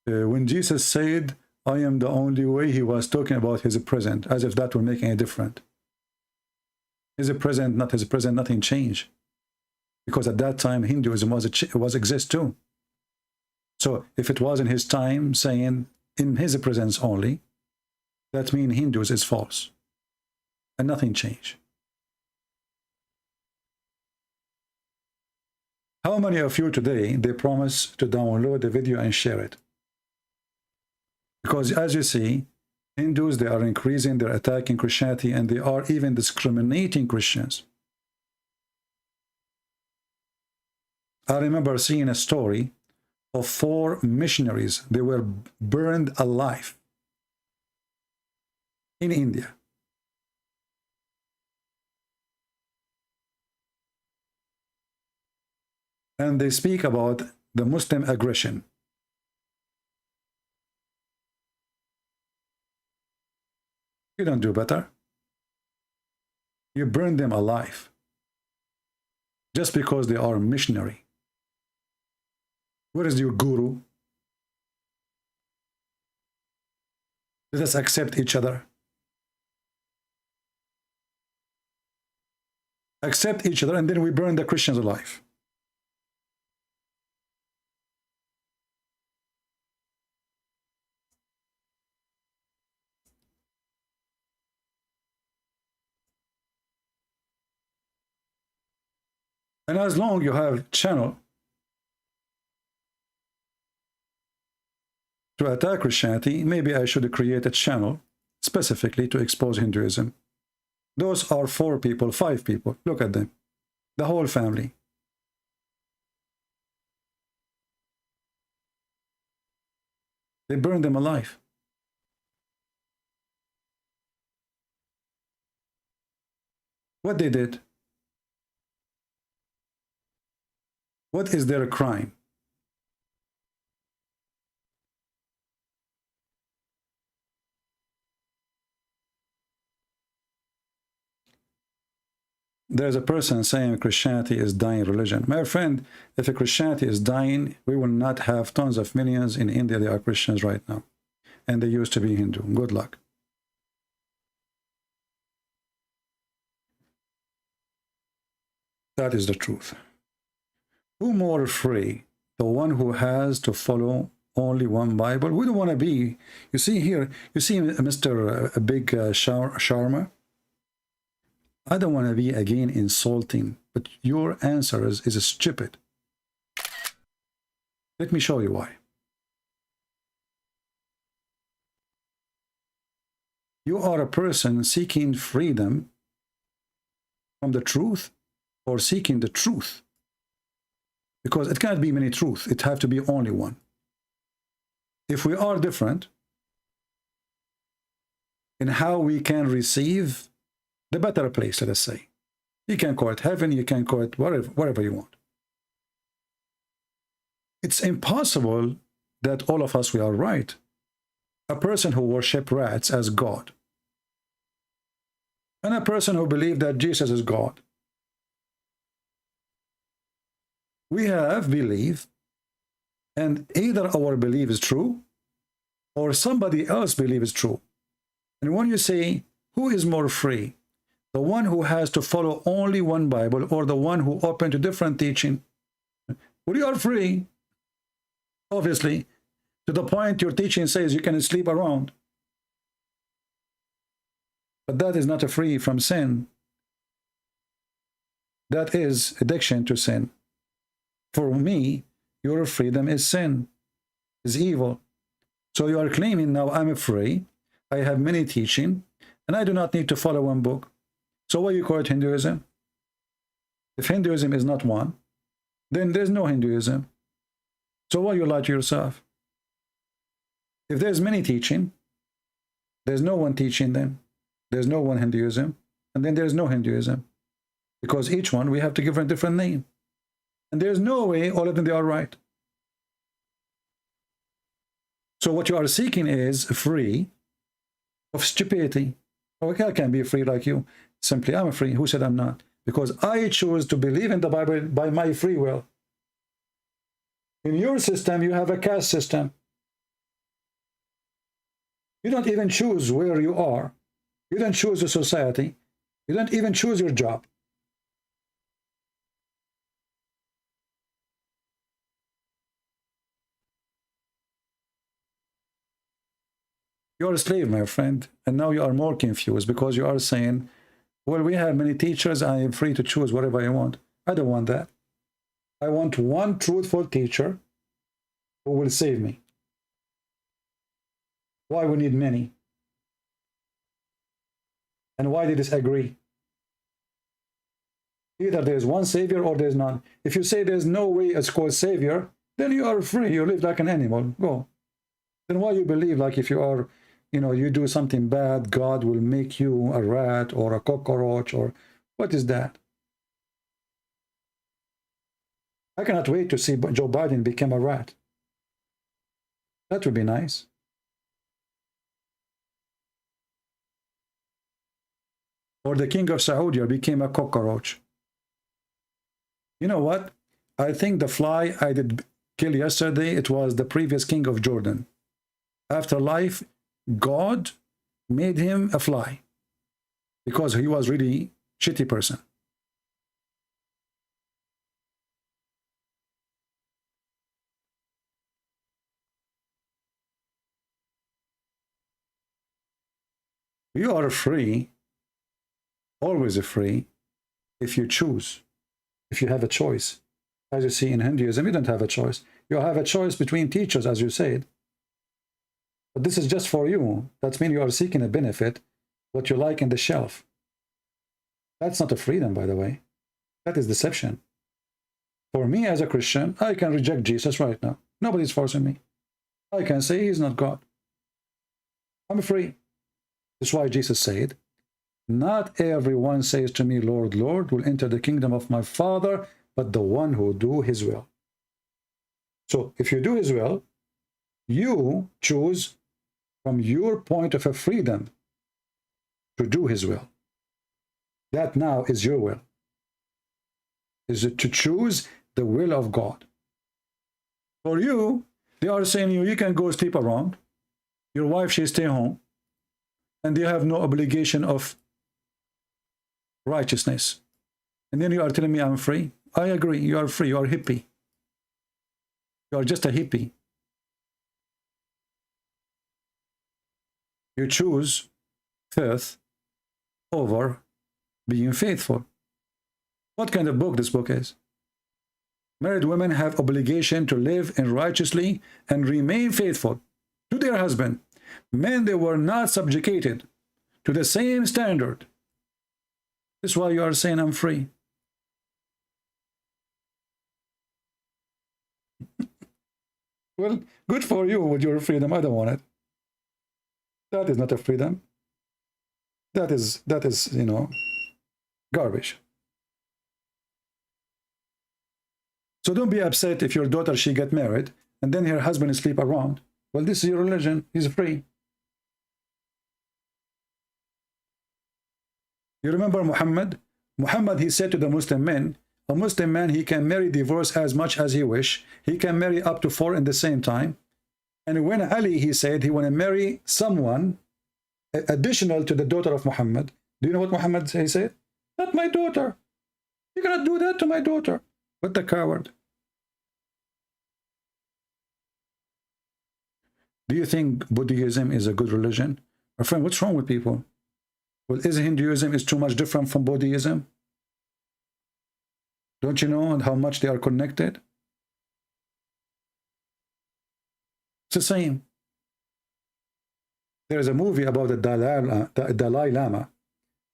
when Jesus said, I am the only way, he was talking about his present, as if that were making a difference. His present, not his present, nothing changed. Because at that time, Hinduism was exist too. So if it was in his time saying in his presence only, that means Hinduism is false. And nothing changed. How many of you today, they promise to download the video and share it? Because as you see, Hindus, they are increasing, they're attacking Christianity, and they are even discriminating Christians. I remember seeing a story of 4 missionaries. They were burned alive in India. And they speak about the Muslim aggression. You don't do better. You burn them alive just because they are missionary. Where is your guru? Let us accept each other. Accept each other, and then we burn the Christians alive. And as long you have channel to attack Christianity, maybe I should create a channel specifically to expose Hinduism. Those are 4 people, 5 people. Look at them. The whole family. They burned them alive. What they did? What is their crime? There's a person saying Christianity is dying religion. My friend, if a Christianity is dying, we will not have tons of millions in India. They are Christians right now. And they used to be Hindu. Good luck. That is the truth. Who more free? The one who has to follow only one Bible? We don't want to be. You see here, you see Mr. Big Sharma? I don't want to be again insulting, but your answer is stupid. Let me show you why. You are a person seeking freedom from the truth or seeking the truth. Because it cannot be many truths. It has to be only one. If we are different in how we can receive the better place, let us say. You can call it heaven, you can call it whatever you want. It's impossible that all of us, we are right. A person who worships rats as God, and a person who believes that Jesus is God. We have belief, and either our belief is true, or somebody else belief is true. And when you say, who is more free? The one who has to follow only one Bible, or the one who open to different teaching? Well, you are free, obviously, to the point your teaching says you can sleep around. But that is not a free from sin. That is addiction to sin. For me, your freedom is sin, is evil. So you are claiming now I'm free, I have many teaching, and I do not need to follow one book. So why you call it Hinduism? If Hinduism is not one, then there's no Hinduism. So why you lie to yourself? If there's many teaching, there's no one teaching them. There's no one Hinduism, and then there's no Hinduism. Because each one we have to give a different name. And there's no way all of them they are right. So what you are seeking is free of stupidity. Okay, I can be free like you. Simply, I'm free. Who said I'm not? Because I choose to believe in the Bible by my free will. In your system, you have a caste system. You don't even choose where you are. You don't choose the society. You don't even choose your job. You're a slave, my friend, and now you are more confused because you are saying, well, we have many teachers, I am free to choose whatever I want. I don't want that. I want one truthful teacher who will save me. Why we need many? And why they disagree? Either there's one savior or there's none. If you say there's no way it's called savior, then you are free. You live like an animal. Go. Then why you believe like if you are, you know, you do something bad, God will make you a rat or a cockroach, or what is that? I cannot wait to see Joe Biden become a rat. That would be nice. Or the king of Saudi became a cockroach. You know what? I think the fly I did kill yesterday, it was the previous king of Jordan. After life, God made him a fly because he was really shitty person. You are free, always free, if you choose, if you have a choice. As you see in Hinduism, you don't have a choice. You have a choice between teachers, as you said. But this is just for you. That means you are seeking a benefit, what you like in the shelf. That's not a freedom, by the way. That is deception. For me as a Christian, I can reject Jesus right now. Nobody's forcing me. I can say he's not God. I'm free. That's why Jesus said, not everyone says to me, Lord, Lord, will enter the kingdom of my Father, but the one who do his will. So if you do his will, you choose from your point of a freedom to do his will. That now is your will. Is it to choose the will of God? For you, they are saying you can go sleep around. Your wife, she stay home. And they have no obligation of righteousness. And then you are telling me I'm free? I agree, you are free, you are hippie. You are just a hippie. You choose faith over being faithful. What kind of book this book is? Married women have obligation to live in righteously and remain faithful to their husband. Men, they were not subjugated to the same standard. This is why you are saying I'm free. Well, good for you with your freedom. I don't want it. That is not a freedom. That is, you know, garbage. So don't be upset if your daughter, she get married and then her husband sleep around. Well, this is your religion. He's free. You remember Muhammad? Muhammad, he said to the Muslim men, a Muslim man, he can marry, divorce as much as he wish. He can marry up to 4 in the same time. And when Ali, he said he want to marry someone additional to the daughter of Muhammad, do you know what Muhammad he said? Not my daughter. You cannot do that to my daughter. What the coward. Do you think Buddhism is a good religion? My friend, what's wrong with people? Well, is Hinduism is too much different from Buddhism? Don't you know how much they are connected? It's the same. There's a movie about the Dalai Lama,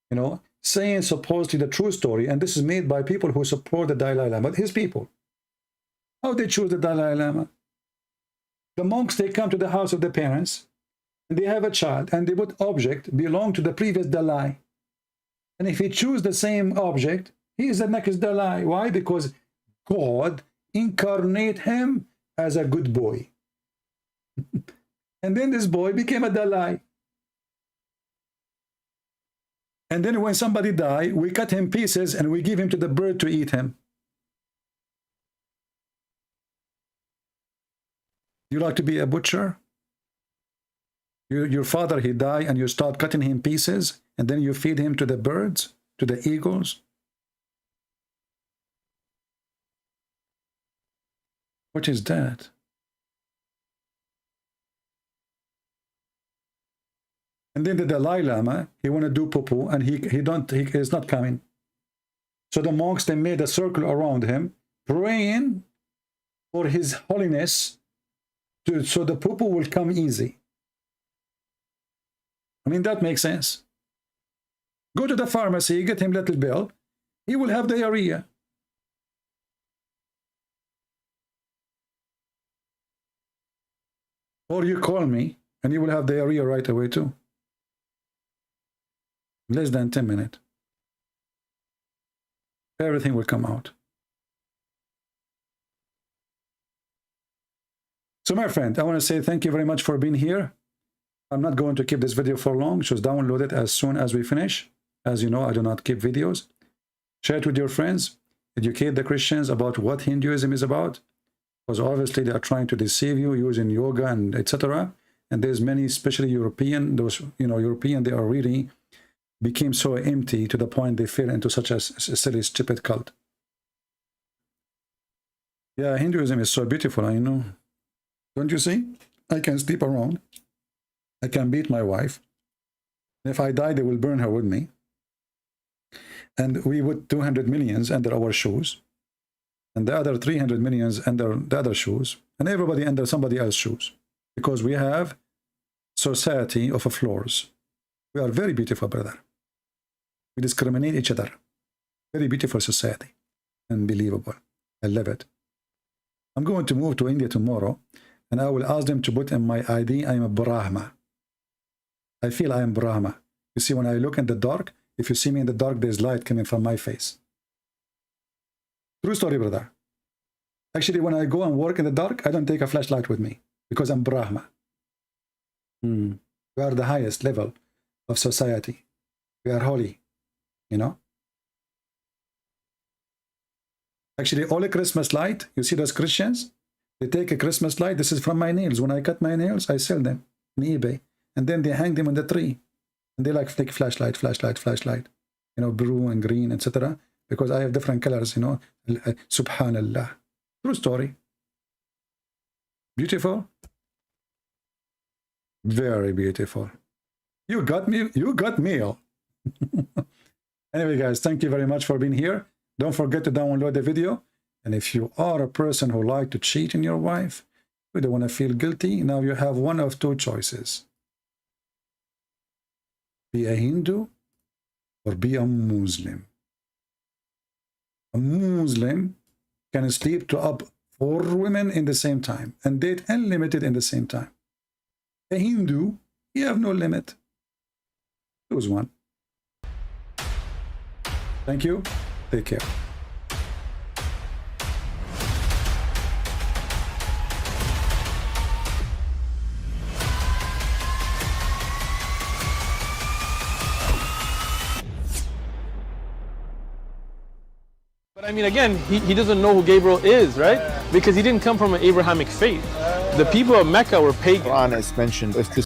you know, saying supposedly the true story, and this is made by people who support the Dalai Lama, his people. How they choose the Dalai Lama? The monks, they come to the house of the parents, and they have a child, and they put object belong to the previous Dalai. And if he choose the same object, he is the next Dalai. Why? Because God incarnate him as a good boy. And then this boy became a Dalai. And then when somebody die, we cut him pieces and we give him to the bird to eat him. You like to be a butcher? Your father, he died and you start cutting him pieces and then you feed him to the birds, to the eagles. What is that? And then the Dalai Lama, he want to do poo-poo and he is not coming. So the monks, they made a circle around him, praying for his holiness, so the poo-poo will come easy. I mean, that makes sense. Go to the pharmacy, get him little bill, he will have diarrhea. Or you call me, and you will have diarrhea right away too. Less than 10 minutes. Everything will come out. So my friend, I want to say thank you very much for being here. I'm not going to keep this video for long. Just download it as soon as we finish. As you know, I do not keep videos. Share it with your friends. Educate the Christians about what Hinduism is about. Because obviously they are trying to deceive you using yoga and etc. And there's many, especially European, those, European, they are really became so empty to the point they fell into such a silly, stupid cult. Yeah, Hinduism is so beautiful, I know. Don't you see? I can sleep around. I can beat my wife. If I die, they will burn her with me. And we put 200 millions under our shoes. And the other 300 millions under the other shoes. And everybody under somebody else's shoes. Because we have society of floors. We are very beautiful, brother. We discriminate each other. Very beautiful society. Unbelievable. I love it. I'm going to move to India tomorrow, and I will ask them to put in my ID, I am a Brahma. I feel I am Brahma. You see, when I look in the dark, if you see me in the dark, there's light coming from my face. True story, brother. Actually, when I go and work in the dark, I don't take a flashlight with me, because I'm Brahma. We are the highest level of society. We are holy, you know. Actually, all a Christmas light, you see those Christians, they take a Christmas light. This is from my nails. When I cut my nails, I sell them on eBay. And then they hang them on the tree. And they like take flashlight, flashlight, flashlight. You know, blue and green, etc. Because I have different colors, you know. Subhanallah. True story. Beautiful. Very beautiful. You got me. You got mail. Anyway, guys, thank you very much for being here. Don't forget to download the video. And if you are a person who like to cheat on your wife, you don't want to feel guilty, now you have one of two choices. Be a Hindu or be a Muslim. A Muslim can sleep to up 4 women in the same time and date unlimited in the same time. A Hindu, you have no limit. Choose one. Thank you. Take care.
But I mean, again, he doesn't know who Gabriel is, right? Because he didn't come from an Abrahamic faith. The people of Mecca were pagan.
Quran is mentioned. If this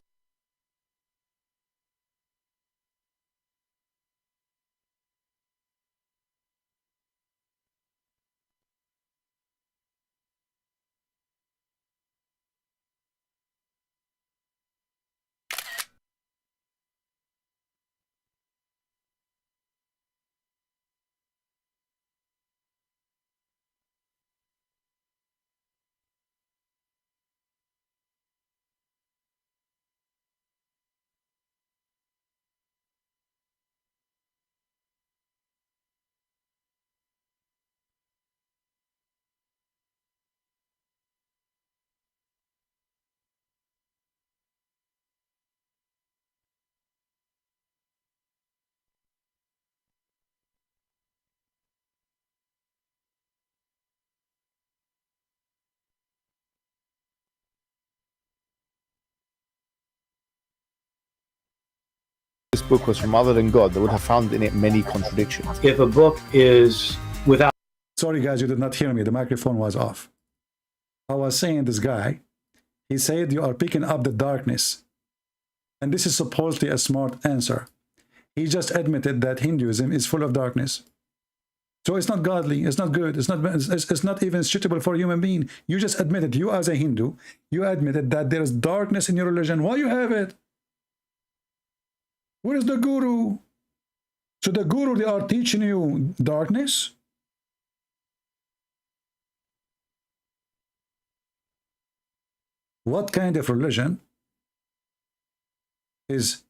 book was from other than God, they would have found in it many contradictions.
If a book is without...
Sorry, guys, you did not hear me. The microphone was off. I was saying this guy, he said you are picking up the darkness. And this is supposedly a smart answer. He just admitted that Hinduism is full of darkness. So it's not godly, it's not good, it's not even suitable for a human being. You just admitted, you as a Hindu, you admitted that there is darkness in your religion. Why you have it? Where is the guru? So the guru, they are teaching you darkness? What kind of religion is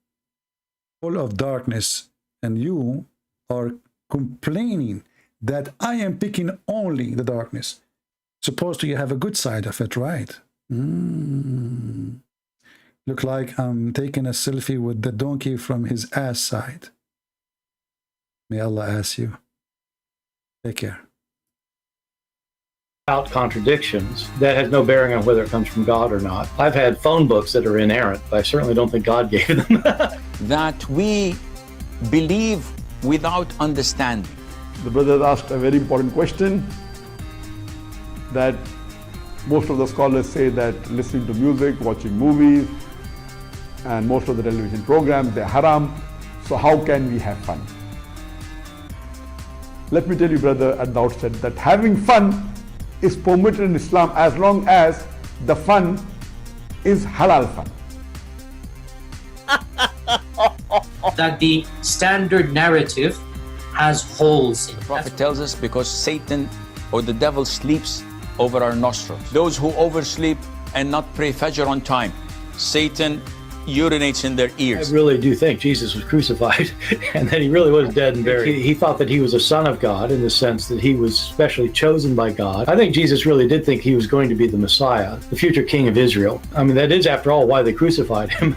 full of darkness and you are complaining that I am picking only the darkness? Supposed to you have a good side of it, right? Look like I'm taking a selfie with the donkey from his ass side. May Allah ask you. Take care.
Without contradictions, that has no bearing on whether it comes from God or not. I've had phone books that are inerrant, but I certainly don't think God gave them.
That we believe without understanding.
The brother asked a very important question, that most of the scholars say that listening to music, watching movies, and most of the television programs, they're haram. So how can we have fun? Let me tell you, brother, at the outset that having fun is permitted in Islam as long as the fun is halal fun.
That the standard narrative has holes in it.
The Prophet tells us because Satan or the devil sleeps over our nostrils. Those who oversleep and not pray Fajr on time, Satan urinates in their ears.
I really do think Jesus was crucified and that he really was dead and buried. He thought that he was a son of God in the sense that he was specially chosen by God. I think Jesus really did think he was going to be the Messiah, the future king of Israel. I mean, that is, after all, why they crucified him.